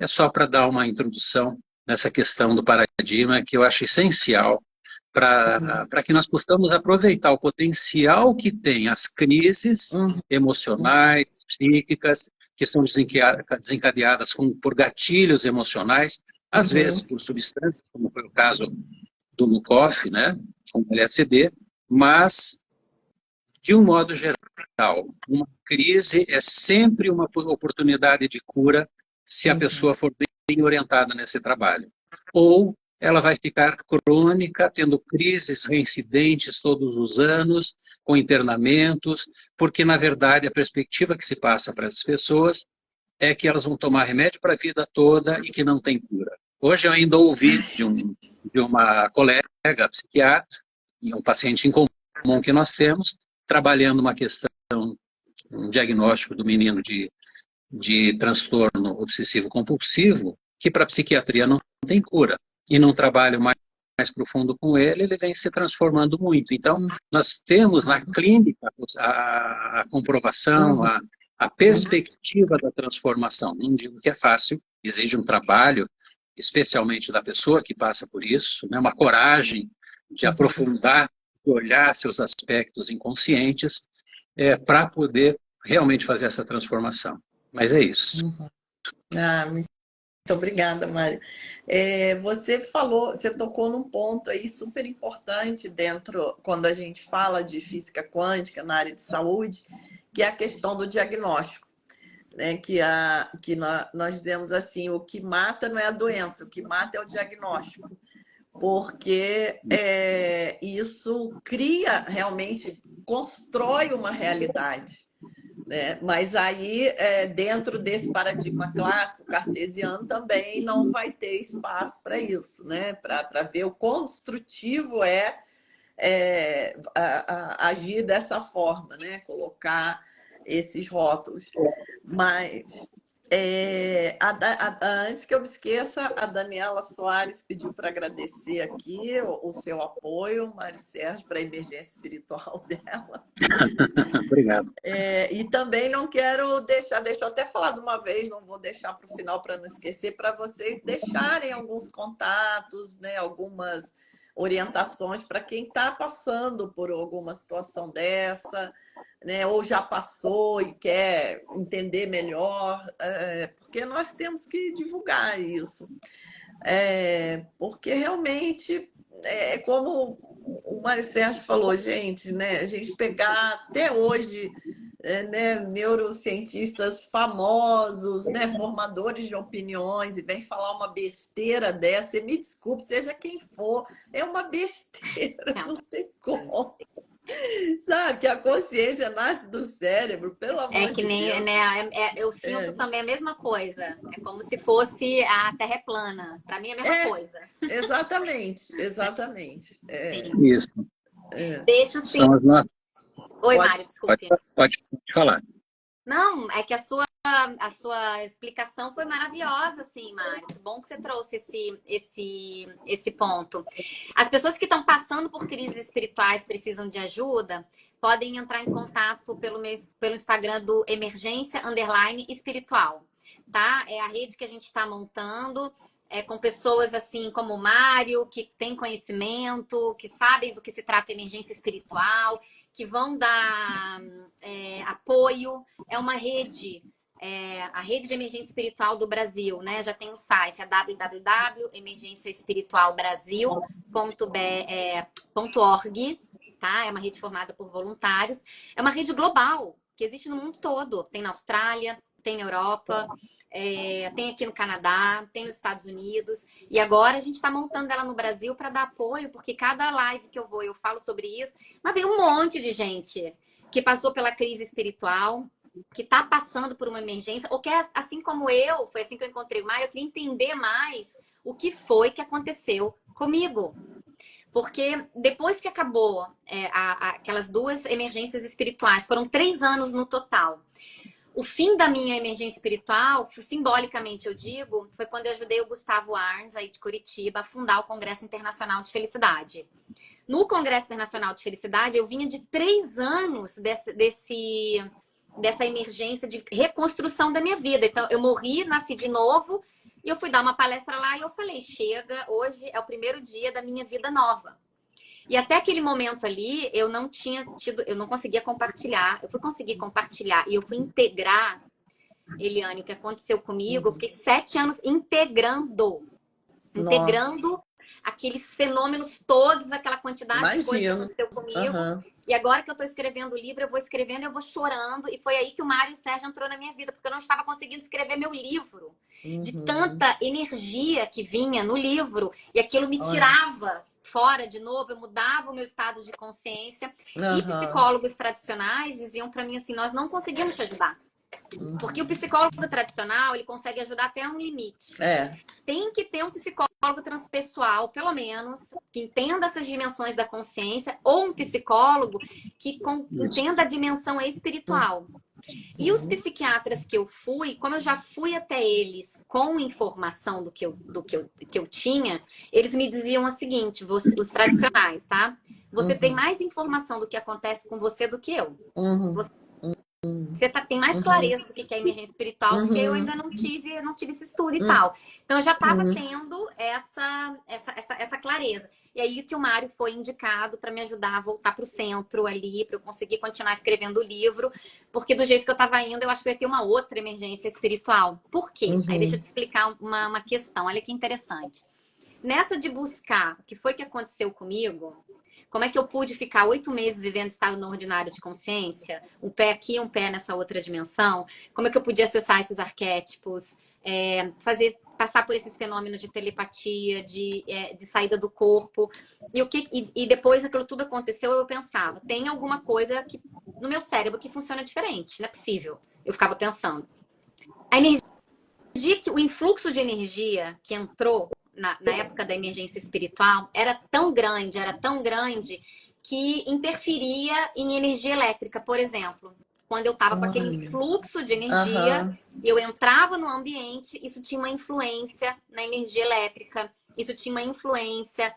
é só para dar uma introdução nessa questão do paradigma que eu acho essencial para que nós possamos aproveitar o potencial que tem as crises emocionais, psíquicas, que são desencadeadas por gatilhos emocionais, às vezes por substâncias, como foi o caso do Lukoff, né, com o LSD, mas, de um modo geral, uma crise é sempre uma oportunidade de cura se a pessoa for bem orientada nesse trabalho. Ou ela vai ficar crônica, tendo crises reincidentes todos os anos, com internamentos, porque, na verdade, a perspectiva que se passa para essas pessoas é que elas vão tomar remédio para a vida toda e que não tem cura. Hoje eu ainda ouvi de uma colega psiquiatra, e um paciente em comum que nós temos, trabalhando uma questão, um diagnóstico do menino de transtorno obsessivo-compulsivo, que para a psiquiatria não tem cura. E num trabalho mais profundo com ele, ele vem se transformando muito. Então, nós temos na clínica a comprovação, a perspectiva da transformação. Não digo que é fácil, exige um trabalho, especialmente da pessoa que passa por isso, né? Uma coragem de aprofundar, de olhar seus aspectos inconscientes, para poder realmente fazer essa transformação. Mas é isso. Muito obrigada, Mário. Você tocou num ponto aí super importante quando a gente fala de física quântica na área de saúde, que é a questão do diagnóstico, né? Que nós dizemos assim, o que mata não é a doença, o que mata é o diagnóstico, porque isso realmente constrói uma realidade. Né? Mas aí, dentro desse paradigma clássico, cartesiano, também não vai ter espaço para isso, né? Para ver o quão destrutivo agir dessa forma, né? Colocar esses rótulos. Mas, antes que eu me esqueça, a Daniela Soares pediu para agradecer aqui o seu apoio, Mário Sérgio, para a emergência espiritual dela. Obrigado. E também não quero deixa eu até falar de uma vez, não vou deixar para o final para não esquecer, para vocês deixarem alguns contatos, né, algumas orientações para quem está passando por alguma situação dessa, né, ou já passou e quer entender melhor, porque nós temos que divulgar isso. Porque realmente, como o Mário Sérgio falou, gente, né, a gente pegar até hoje né, neurocientistas famosos, né, formadores de opiniões, e vem falar uma besteira dessa, e me desculpe, seja quem for, é uma besteira, não tem como. Sabe, que a consciência nasce do cérebro, pelo amor de Deus. É que nem, né? Eu sinto também a mesma coisa. É como se fosse a Terra é plana. Para mim é a mesma coisa. Exatamente. Isso. Deixa sim. Oi, Mário, desculpe. Pode falar. Não, é que a sua explicação foi maravilhosa, assim, Mário. Que bom que você trouxe esse ponto. As pessoas que estão passando por crises espirituais precisam de ajuda, podem entrar em contato pelo Instagram do Emergência_Espiritual, tá? É a rede que a gente está montando, com pessoas assim como o Mário, que tem conhecimento, que sabem do que se trata emergência espiritual, que vão dar apoio. É uma rede a rede de emergência espiritual do Brasil, né? Já tem um site, é www.emergenciaespiritualbrasil.org, tá? É uma rede formada por voluntários. É uma rede global, que existe no mundo todo. Tem na Austrália, tem na Europa, tem aqui no Canadá, tem nos Estados Unidos. E agora a gente está montando ela no Brasil para dar apoio, porque cada live que eu falo sobre isso. Mas veio um monte de gente que passou pela crise espiritual, que está passando por uma emergência, ou que assim como eu, foi assim que eu encontrei o Mário, eu queria entender mais o que foi que aconteceu comigo. Porque depois que acabou aquelas 2 emergências espirituais, foram 3 anos no total. O fim da minha emergência espiritual, simbolicamente eu digo, foi quando eu ajudei o Gustavo Arns, aí de Curitiba, a fundar o Congresso Internacional de Felicidade. No Congresso Internacional de Felicidade, eu vinha de 3 anos dessa emergência de reconstrução da minha vida. Então, eu morri, nasci de novo, e eu fui dar uma palestra lá e eu falei, chega, hoje é o primeiro dia da minha vida nova. E até aquele momento ali, eu não conseguia compartilhar. Eu fui conseguir compartilhar e eu fui integrar, Eliane, o que aconteceu comigo. Eu fiquei 7 anos integrando aqueles fenômenos todos, aquela quantidade de coisas que aconteceu comigo. E agora que eu estou escrevendo o livro, eu vou escrevendo, eu vou chorando. E foi aí que o Mário Sérgio entrou na minha vida, porque eu não estava conseguindo escrever meu livro. De tanta energia que vinha no livro. E aquilo me tirava fora de novo, eu mudava o meu estado de consciência. E psicólogos tradicionais diziam para mim assim, nós não conseguimos te ajudar. Porque o psicólogo tradicional, ele consegue ajudar até um limite. Tem que ter um psicólogo transpessoal, pelo menos, que entenda essas dimensões da consciência, ou um psicólogo que entenda a dimensão espiritual. E os psiquiatras que eu fui, como eu já fui até eles com informação do que eu tinha, eles me diziam o seguinte, os tradicionais, tá? Você tem mais informação do que acontece com você do que eu. Você tem mais clareza do que é emergência espiritual, porque eu ainda não tive esse estudo e tal. Então, eu já estava tendo essa clareza. E aí que o Mário foi indicado para me ajudar a voltar para o centro ali, para eu conseguir continuar escrevendo o livro, porque do jeito que eu estava indo, eu acho que eu ia ter uma outra emergência espiritual. Por quê? Aí deixa eu te explicar uma questão. Olha que interessante. Nessa de buscar o que foi que aconteceu comigo, como é que eu pude ficar 8 meses vivendo estado não ordinário de consciência? Um pé aqui, um pé nessa outra dimensão? Como é que eu podia acessar esses arquétipos? Passar por esses fenômenos de telepatia, de saída do corpo. E depois aquilo tudo aconteceu, eu pensava, tem alguma coisa no meu cérebro que funciona diferente. Não é possível. Eu ficava pensando. A energia, o influxo de energia que entrou na época da emergência espiritual, era tão grande, que interferia em energia elétrica, por exemplo. Quando eu estava com aquele fluxo de energia, eu entrava no ambiente, isso tinha uma influência na energia elétrica, isso tinha uma influência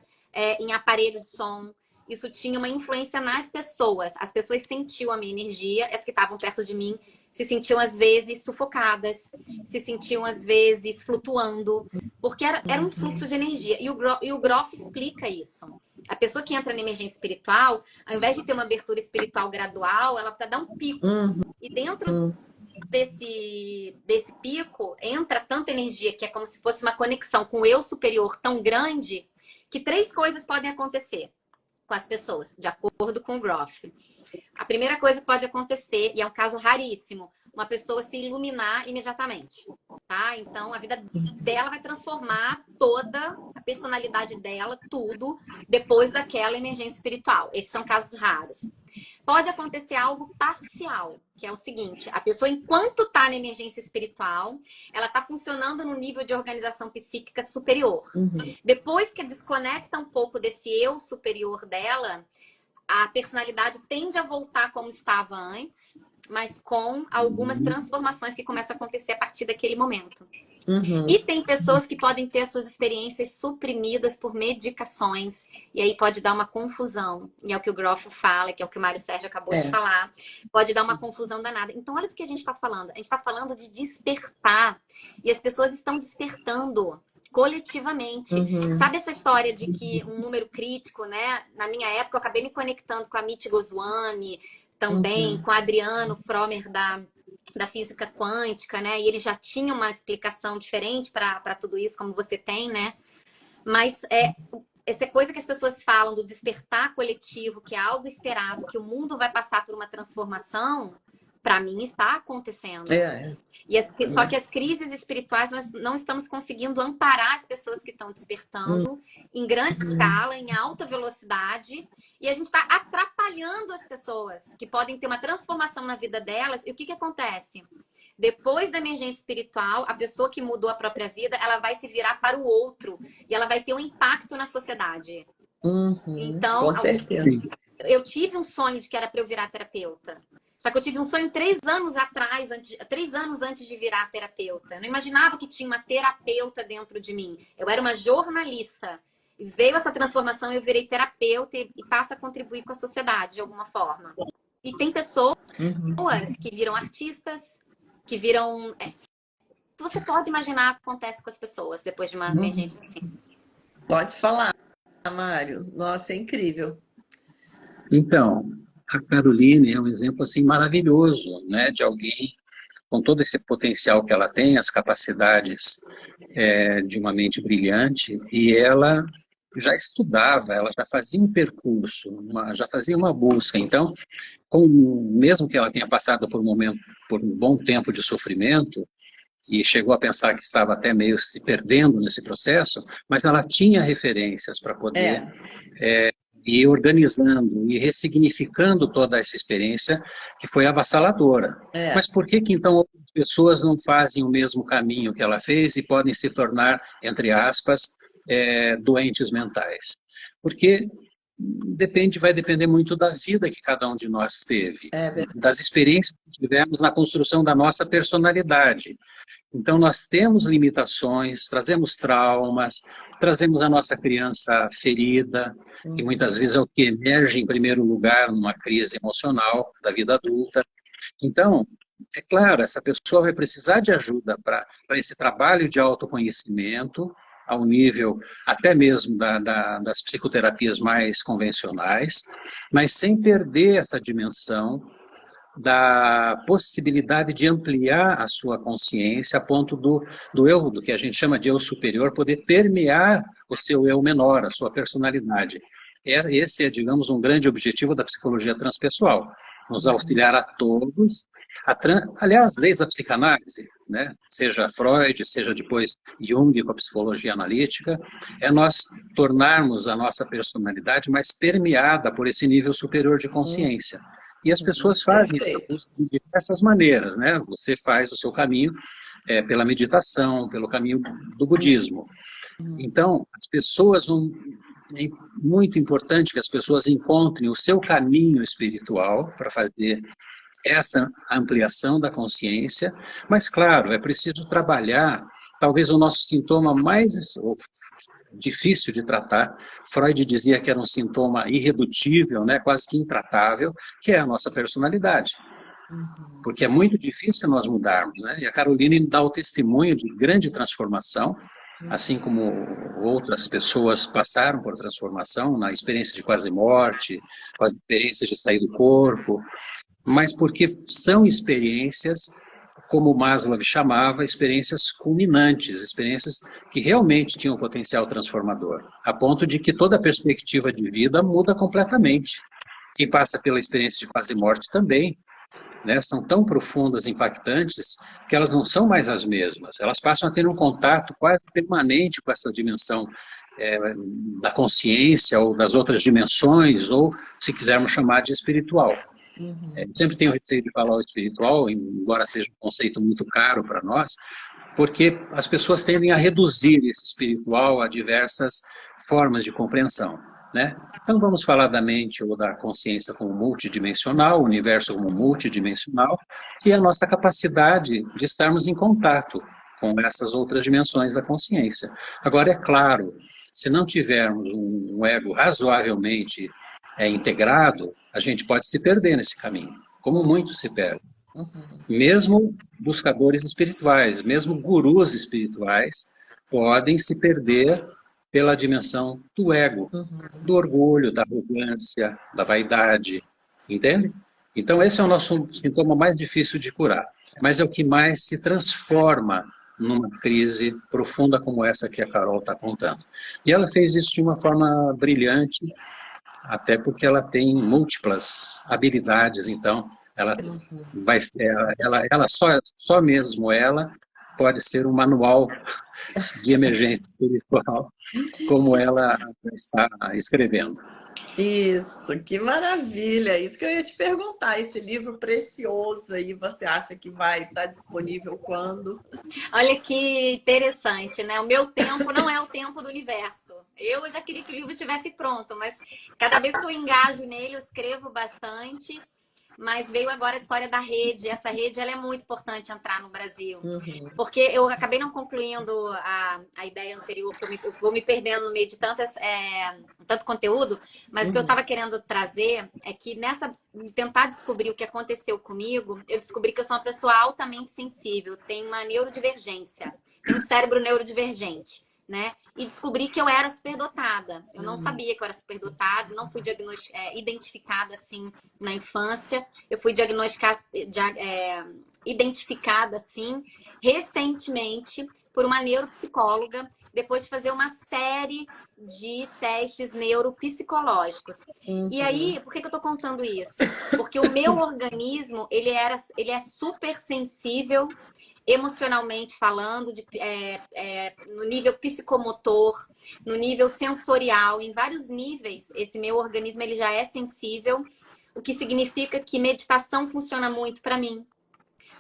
em aparelho de som, isso tinha uma influência nas pessoas. As pessoas sentiam a minha energia, as que estavam perto de mim, se sentiam às vezes sufocadas, se sentiam às vezes flutuando, porque era um fluxo de energia. E o Groff explica isso. A pessoa que entra na emergência espiritual, ao invés de ter uma abertura espiritual gradual, ela vai dar um pico. E dentro desse pico, entra tanta energia que é como se fosse uma conexão com o eu superior tão grande, que 3 coisas podem acontecer com as pessoas, de acordo com o Groff. A primeira coisa que pode acontecer, e é um caso raríssimo, uma pessoa se iluminar imediatamente, tá? Então, a vida dela vai transformar toda a personalidade dela, tudo, depois daquela emergência espiritual. Esses são casos raros. Pode acontecer algo parcial, que é o seguinte, a pessoa, enquanto está na emergência espiritual, ela está funcionando no nível de organização psíquica superior. Depois que desconecta um pouco desse eu superior dela, a personalidade tende a voltar como estava antes, mas com algumas transformações que começam a acontecer a partir daquele momento. E tem pessoas que podem ter suas experiências suprimidas por medicações, e aí pode dar uma confusão. E é o que o Groff fala, que é o que o Mário Sérgio acabou de falar. Pode dar uma confusão danada. Então, olha do que a gente está falando. A gente está falando de despertar. E as pessoas estão despertando coletivamente. Sabe essa história de que um número crítico, né? Na minha época, eu acabei me conectando com a Amit Goswami, também com o Adriano Fromer da física quântica, né? E ele já tinha uma explicação diferente para tudo isso, como você tem, né? Mas essa coisa que as pessoas falam do despertar coletivo, que é algo esperado, que o mundo vai passar por uma transformação, para mim está acontecendo. Só que as crises espirituais, nós não estamos conseguindo amparar as pessoas que estão despertando em grande escala, em alta velocidade, e a gente está atrapalhando as pessoas que podem ter uma transformação na vida delas. E o que acontece? Depois da emergência espiritual, a pessoa que mudou a própria vida, ela vai se virar para o outro e ela vai ter um impacto na sociedade. Então, com certeza. Eu tive um sonho de que era para eu virar terapeuta. Só que eu tive um sonho 3 anos atrás, 3 anos antes de virar terapeuta. Eu não imaginava que tinha uma terapeuta dentro de mim. Eu era uma jornalista. E veio essa transformação, eu virei terapeuta e passo a contribuir com a sociedade de alguma forma. E tem pessoas que viram artistas, que viram... Você pode imaginar o que acontece com as pessoas depois de uma emergência assim. Pode falar, Mário. Nossa, é incrível. Então, a Caroline é um exemplo assim maravilhoso, né, de alguém com todo esse potencial que ela tem, as capacidades de uma mente brilhante, e ela já estudava, ela já fazia um percurso, já fazia uma busca. Então, mesmo que ela tenha passado por um bom tempo de sofrimento, e chegou a pensar que estava até meio se perdendo nesse processo, mas ela tinha referências para poder ir organizando e ressignificando toda essa experiência que foi avassaladora. Mas por que então outras pessoas não fazem o mesmo caminho que ela fez e podem se tornar, entre aspas, doentes mentais? Porque vai depender muito da vida que cada um de nós teve, das experiências que tivemos na construção da nossa personalidade. Então, nós temos limitações, trazemos traumas, trazemos a nossa criança ferida, que muitas vezes é o que emerge em primeiro lugar numa crise emocional da vida adulta. Então, é claro, essa pessoa vai precisar de ajuda para esse trabalho de autoconhecimento, ao nível até mesmo das psicoterapias mais convencionais, mas sem perder essa dimensão da possibilidade de ampliar a sua consciência a ponto do eu, do que a gente chama de eu superior, poder permear o seu eu menor, a sua personalidade. Esse é, digamos, um grande objetivo da psicologia transpessoal, nos auxiliar a todos, aliás, desde a psicanálise, né? Seja Freud, seja depois Jung com a psicologia analítica, é nós tornarmos a nossa personalidade mais permeada por esse nível superior de consciência. E as pessoas fazem isso de diversas maneiras, né? Você faz o seu caminho pela meditação, pelo caminho do budismo. Então, as pessoas é muito importante que as pessoas encontrem o seu caminho espiritual para fazer essa ampliação da consciência, mas, claro, é preciso trabalhar, talvez o nosso sintoma mais difícil de tratar, Freud dizia que era um sintoma irredutível, né, quase que intratável, que é a nossa personalidade. Porque é muito difícil nós mudarmos, né? E a Caroline dá o testemunho de grande transformação, assim como outras pessoas passaram por transformação, na experiência de quase morte, com a experiência de sair do corpo, mas porque são experiências, como Maslow chamava, experiências culminantes, experiências que realmente tinham potencial transformador, a ponto de que toda a perspectiva de vida muda completamente. Quem passa pela experiência de quase morte também, né, são tão profundas, impactantes, que elas não são mais as mesmas. Elas passam a ter um contato quase permanente com essa dimensão da consciência ou das outras dimensões, ou, se quisermos chamar de espiritual. Sempre tenho receio de falar o espiritual, embora seja um conceito muito caro para nós, porque as pessoas tendem a reduzir esse espiritual a diversas formas de compreensão, né? Então vamos falar da mente ou da consciência como multidimensional, o universo como multidimensional, e a nossa capacidade de estarmos em contato com essas outras dimensões da consciência. Agora, é claro, se não tivermos um ego razoavelmente integrado, a gente pode se perder nesse caminho, como muitos se perdem. Mesmo buscadores espirituais, mesmo gurus espirituais, podem se perder pela dimensão do ego, do orgulho, da arrogância, da vaidade, entende? Então esse é o nosso sintoma mais difícil de curar. mas é o que mais se transforma numa crise profunda como essa que a Carol está contando. E ela fez isso de uma forma brilhante, até porque ela tem múltiplas habilidades, então ela vai ela só mesmo ela pode ser um manual de emergência espiritual, como ela está escrevendo. Isso, que maravilha! Isso que eu ia te perguntar, esse livro precioso aí, você acha que vai estar disponível quando? Olha que interessante, né? O meu tempo não é o tempo do universo. Eu já queria que o livro estivesse pronto, mas cada vez que eu engajo nele, eu escrevo bastante. Mas veio agora a história da rede. Essa rede ela é muito importante entrar no Brasil. Porque eu acabei não concluindo a ideia anterior, que eu vou me perdendo no meio de tanto conteúdo, mas o que eu estava querendo trazer é que tentar descobrir o que aconteceu comigo, eu descobri que eu sou uma pessoa altamente sensível, tenho uma neurodivergência, tenho um cérebro neurodivergente. Né? E descobri que eu era superdotada. Eu não sabia que eu era superdotada, não fui identificada assim na infância. Eu fui identificada assim recentemente por uma neuropsicóloga, depois de fazer uma série de testes neuropsicológicos. E aí, por que eu estou contando isso? Porque o meu organismo ele é super sensível emocionalmente falando, no nível psicomotor, no nível sensorial, em vários níveis, esse meu organismo ele já é sensível, o que significa que meditação funciona muito para mim.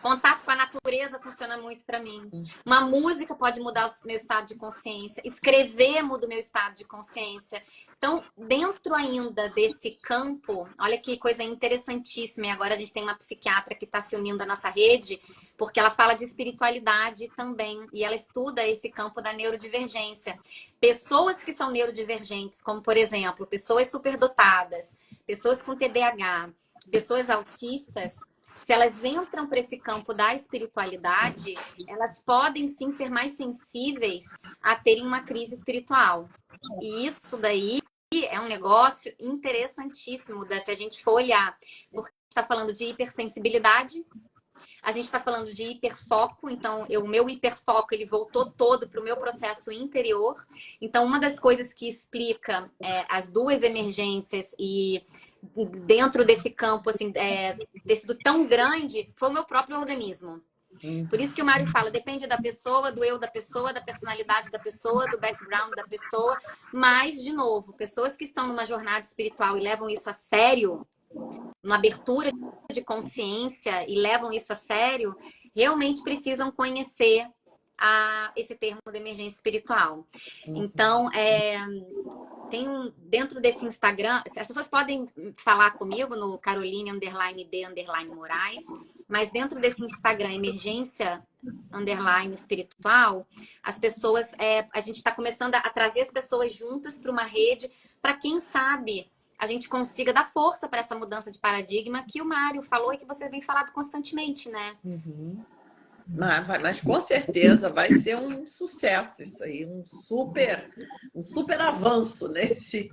Contato com a natureza funciona muito para mim. Uma música pode mudar o meu estado de consciência. Escrever muda o meu estado de consciência. Então, dentro ainda desse campo, olha que coisa interessantíssima. E agora a gente tem uma psiquiatra que está se unindo à nossa rede, porque ela fala de espiritualidade também. E ela estuda esse campo da neurodivergência. Pessoas que são neurodivergentes, como, por exemplo, pessoas superdotadas, pessoas com TDAH, pessoas autistas, se elas entram para esse campo da espiritualidade, elas podem sim ser mais sensíveis a terem uma crise espiritual. E isso daí é um negócio interessantíssimo se a gente for olhar. Porque a gente está falando de hipersensibilidade, a gente está falando de hiperfoco, então o meu hiperfoco ele voltou todo para o meu processo interior. Então, uma das coisas que explica as duas emergências e dentro desse campo, assim, ter sido tão grande, foi o meu próprio organismo. Por isso que o Mário fala, depende da pessoa, do eu da pessoa, da personalidade da pessoa, do background da pessoa. Mas, de novo, pessoas que estão numa jornada espiritual e levam isso a sério, uma abertura de consciência e levam isso a sério, realmente precisam conhecer esse termo de emergência espiritual. Então, dentro desse Instagram, as pessoas podem falar comigo no Caroline_D_Moraes, mas dentro desse Instagram, emergência_espiritual, as pessoas, a gente está começando a trazer as pessoas juntas para uma rede, para quem sabe a gente consiga dar força para essa mudança de paradigma que o Mário falou e que você vem falando constantemente, né? Mas com certeza vai ser um sucesso isso aí, um super avanço nesse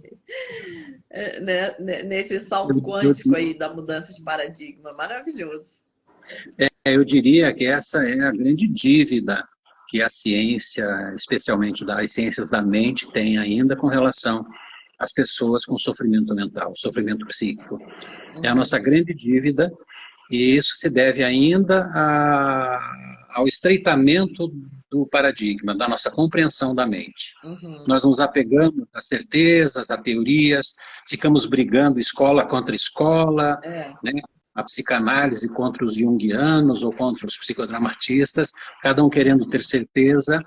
salto quântico aí da mudança de paradigma. Maravilhoso. Eu diria que essa é a grande dívida que a ciência, especialmente as ciências da mente, tem ainda com relação às pessoas com sofrimento mental, sofrimento psíquico. É a nossa grande dívida, e isso se deve ainda ao estreitamento do paradigma, da nossa compreensão da mente. Nós nos apegamos a certezas, a teorias, ficamos brigando escola contra escola, né? A psicanálise contra os junguianos ou contra os psicodramatistas, cada um querendo ter certeza.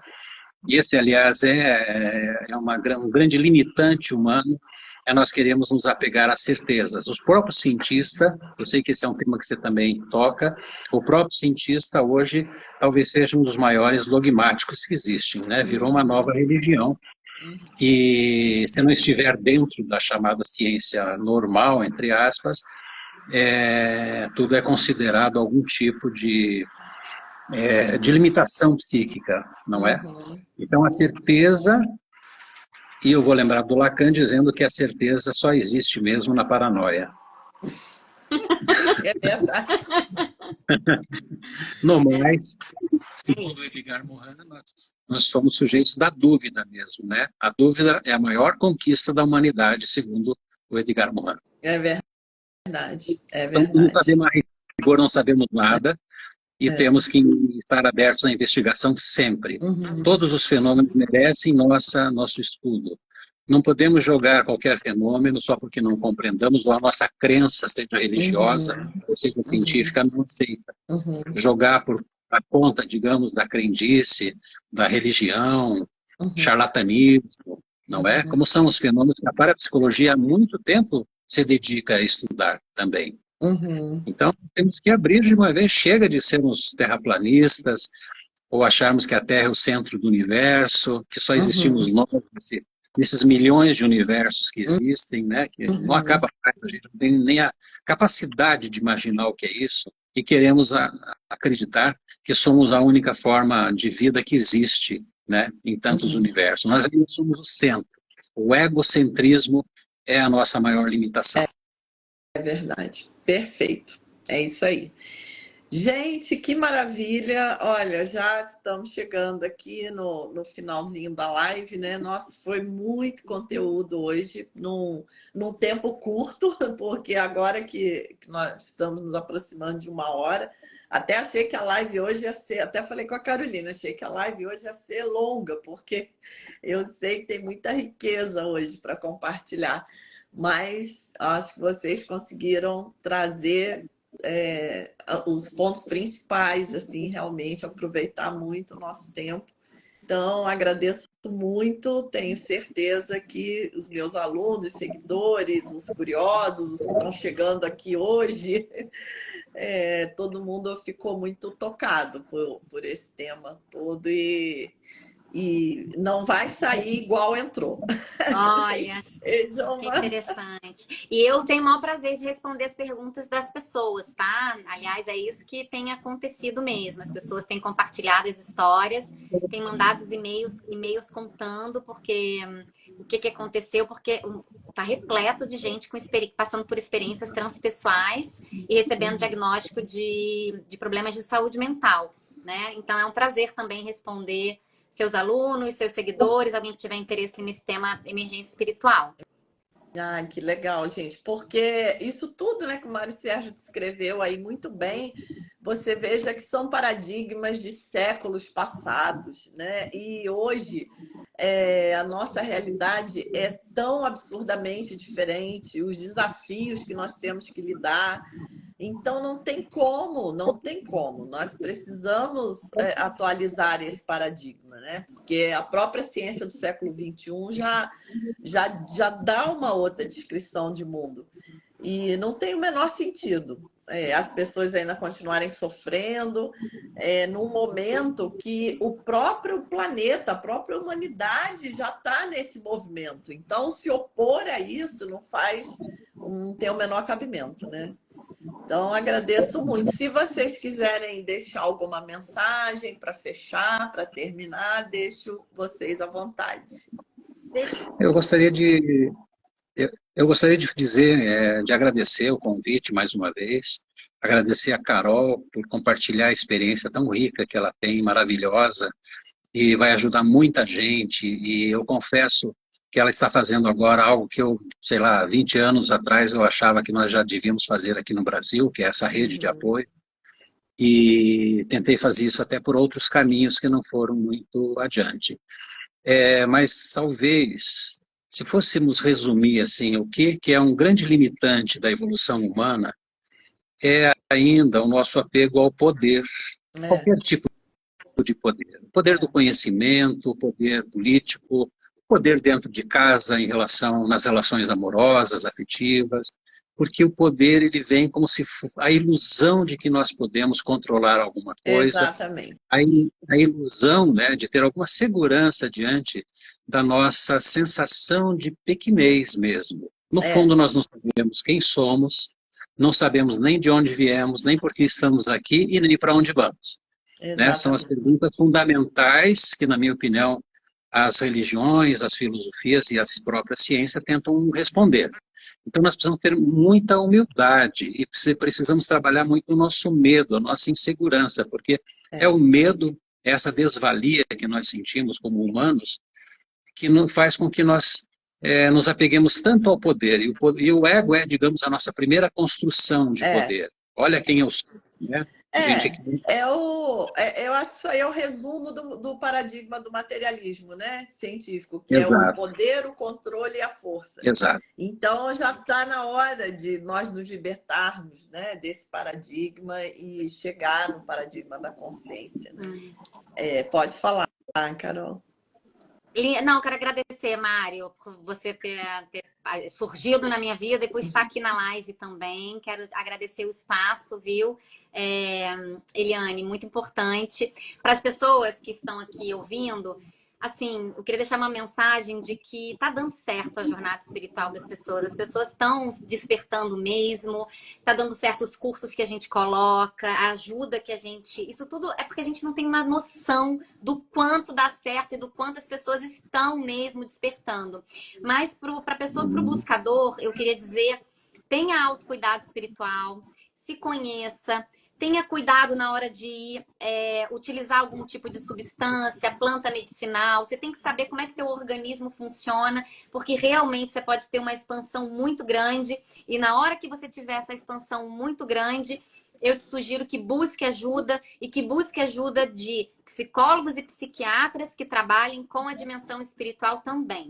E esse, aliás, um grande limitante humano, nós queremos nos apegar às certezas. Os próprios cientistas, eu sei que esse é um tema que você também toca, o próprio cientista hoje talvez seja um dos maiores dogmáticos que existem, né? Virou uma nova religião. E se não estiver dentro da chamada ciência normal, entre aspas, tudo é considerado algum tipo de limitação psíquica, não é? Então, a certeza, e eu vou lembrar do Lacan dizendo que a certeza só existe mesmo na paranoia. É verdade. No mais, segundo o Edgar Morin, nós somos sujeitos da dúvida mesmo, né? A dúvida é a maior conquista da humanidade, segundo o Edgar Morin. É verdade, é Então, verdade. não sabemos a rigor, não sabemos nada, e temos que estar abertos à investigação sempre. Todos os fenômenos merecem nosso estudo. Não podemos jogar qualquer fenômeno só porque não compreendamos, ou a nossa crença, seja religiosa, ou seja científica, não aceita. Jogar por a conta, digamos, da crendice, da religião, charlatanismo, não é? Como são os fenômenos que a parapsicologia há muito tempo se dedica a estudar também. Então, temos que abrir de uma vez, chega de sermos terraplanistas, ou acharmos que a Terra é o centro do universo, que só existimos nós, nesses milhões de universos que existem, né? Que não acaba mais, a gente não tem nem a capacidade de imaginar o que é isso, e queremos acreditar que somos a única forma de vida que existe, né? Em tantos universos. Nós ainda somos o centro. O egocentrismo é a nossa maior limitação. É verdade, perfeito, é isso aí. Gente, que maravilha! Olha, já estamos chegando aqui no finalzinho da live, né? Nossa, foi muito conteúdo hoje, num tempo curto, porque agora que nós estamos nos aproximando de 1 hora, até achei que a live hoje ia ser, até falei com a Carolina, achei que a live hoje ia ser longa, porque eu sei que tem muita riqueza hoje para compartilhar. Mas acho que vocês conseguiram trazer os pontos principais, assim, realmente aproveitar muito o nosso tempo. Então, agradeço muito, tenho certeza que os meus alunos, seguidores, os curiosos, os que estão chegando aqui hoje, todo mundo ficou muito tocado por esse tema todo e não vai sair igual entrou. Olha, que interessante. E eu tenho o maior prazer de responder as perguntas das pessoas, tá? Aliás, é isso que tem acontecido mesmo. As pessoas têm compartilhado as histórias, têm mandado os e-mails contando o que aconteceu, porque está repleto de gente passando por experiências transpessoais e recebendo diagnóstico de problemas de saúde mental, né? Então, é um prazer também responder seus alunos, seus seguidores, alguém que tiver interesse nesse tema emergência espiritual. Ah, que legal, gente. Porque isso tudo, né, que o Mário Sérgio descreveu aí muito bem, você veja que são paradigmas de séculos passados, né? E hoje a nossa realidade é tão absurdamente diferente, os desafios que nós temos que lidar. Então, não tem como. Nós precisamos atualizar esse paradigma, né? Porque a própria ciência do século XXI já dá uma outra descrição de mundo. E não tem o menor sentido as pessoas ainda continuarem sofrendo num momento que o próprio planeta, a própria humanidade já está nesse movimento. Então, se opor a isso não tem o menor cabimento, né? Então, agradeço muito. Se vocês quiserem deixar alguma mensagem para fechar, para terminar, deixo vocês à vontade. Eu gostaria de dizer, de agradecer o convite mais uma vez, agradecer a Carol por compartilhar a experiência tão rica que ela tem, maravilhosa, e vai ajudar muita gente, e eu confesso que ela está fazendo agora algo que eu, sei lá, 20 anos atrás eu achava que nós já devíamos fazer aqui no Brasil, que é essa rede de apoio, e tentei fazer isso até por outros caminhos que não foram muito adiante. Mas talvez, se fôssemos resumir assim, o que é um grande limitante da evolução humana, é ainda o nosso apego ao poder, qualquer tipo de poder. O poder do conhecimento, o poder político, o poder dentro de casa nas relações amorosas, afetivas, porque o poder ele vem como se a ilusão de que nós podemos controlar alguma coisa. Exatamente. A ilusão, né, de ter alguma segurança diante da nossa sensação de pequenez mesmo. No fundo, nós não sabemos quem somos, não sabemos nem de onde viemos, nem por que estamos aqui e nem para onde vamos. Né? São as perguntas fundamentais que, na minha opinião, as religiões, as filosofias e as próprias ciências tentam responder. Então, nós precisamos ter muita humildade e precisamos trabalhar muito o nosso medo, a nossa insegurança, porque é o medo, essa desvalia que nós sentimos como humanos, que faz com que nós nos apeguemos tanto ao poder. E o ego é, digamos, a nossa primeira construção de poder. Olha quem eu sou, né? Eu acho que isso aí é o resumo do paradigma do materialismo, né? Científico, que Exato. É o poder, o controle e a força. Exato. Então já está na hora de nós nos libertarmos, né, desse paradigma e chegar no paradigma da consciência. Né? Pode falar, Carol. Não, quero agradecer, Mário, por você ter surgido na minha vida e por estar aqui na live também. Quero agradecer o espaço, viu? Eliane, muito importante. Para as pessoas que estão aqui ouvindo, assim, eu queria deixar uma mensagem de que tá dando certo a jornada espiritual das pessoas. As pessoas estão despertando mesmo, tá dando certo os cursos que a gente coloca, a ajuda que a gente... Isso tudo é porque a gente não tem uma noção do quanto dá certo e do quanto as pessoas estão mesmo despertando. Mas para a pessoa, para o buscador, eu queria dizer, tenha autocuidado espiritual, se conheça, tenha cuidado na hora de utilizar algum tipo de substância, planta medicinal. Você tem que saber como é que teu organismo funciona, porque realmente você pode ter uma expansão muito grande. E na hora que você tiver essa expansão muito grande, eu te sugiro que busque ajuda e que busque ajuda de psicólogos e psiquiatras que trabalhem com a dimensão espiritual também.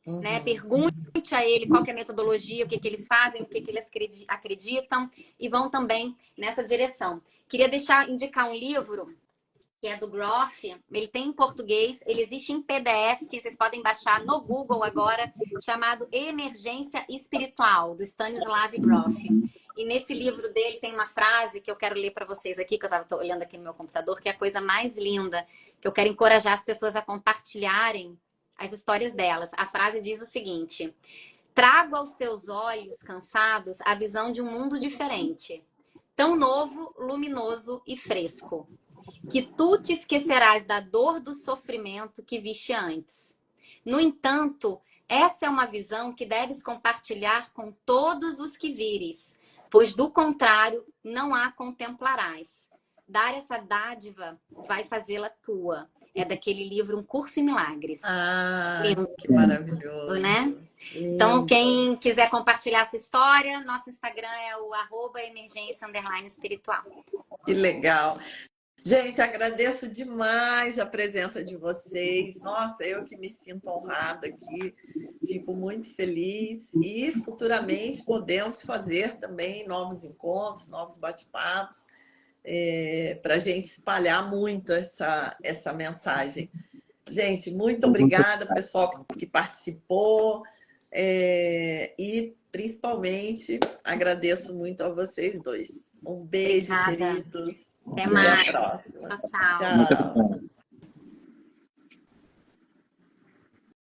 Né? Pergunte a ele qual que é a metodologia, o que eles fazem, o que eles acreditam e vão também nessa direção. Queria indicar um livro que é do Grof, ele tem em português, ele existe em PDF, vocês podem baixar no Google agora, chamado Emergência Espiritual, do Stanislav Grof. E nesse livro dele tem uma frase que eu quero ler para vocês aqui, que eu estava olhando aqui no meu computador, que é a coisa mais linda, que eu quero encorajar as pessoas a compartilharem as histórias delas. A frase diz o seguinte: trago aos teus olhos cansados a visão de um mundo diferente, tão novo, luminoso e fresco, que tu te esquecerás da dor do sofrimento que viste antes. No entanto, essa é uma visão que deves compartilhar com todos os que vires, pois do contrário não a contemplarás. Dar essa dádiva vai fazê-la tua. É daquele livro Um Curso em Milagres. Lindo. Que maravilhoso. Né? Então, quem quiser compartilhar a sua história, nosso Instagram é o @emergência_espiritual. Que legal. Gente, agradeço demais a presença de vocês. Nossa, eu que me sinto honrada aqui. Fico muito feliz. E futuramente podemos fazer também novos encontros, novos bate-papos, para a gente espalhar muito essa mensagem. Gente, muito obrigada, pessoal que participou. E, principalmente, agradeço muito a vocês dois. Um beijo, queridos. Até mais. Até a próxima. Tchau. Tchau.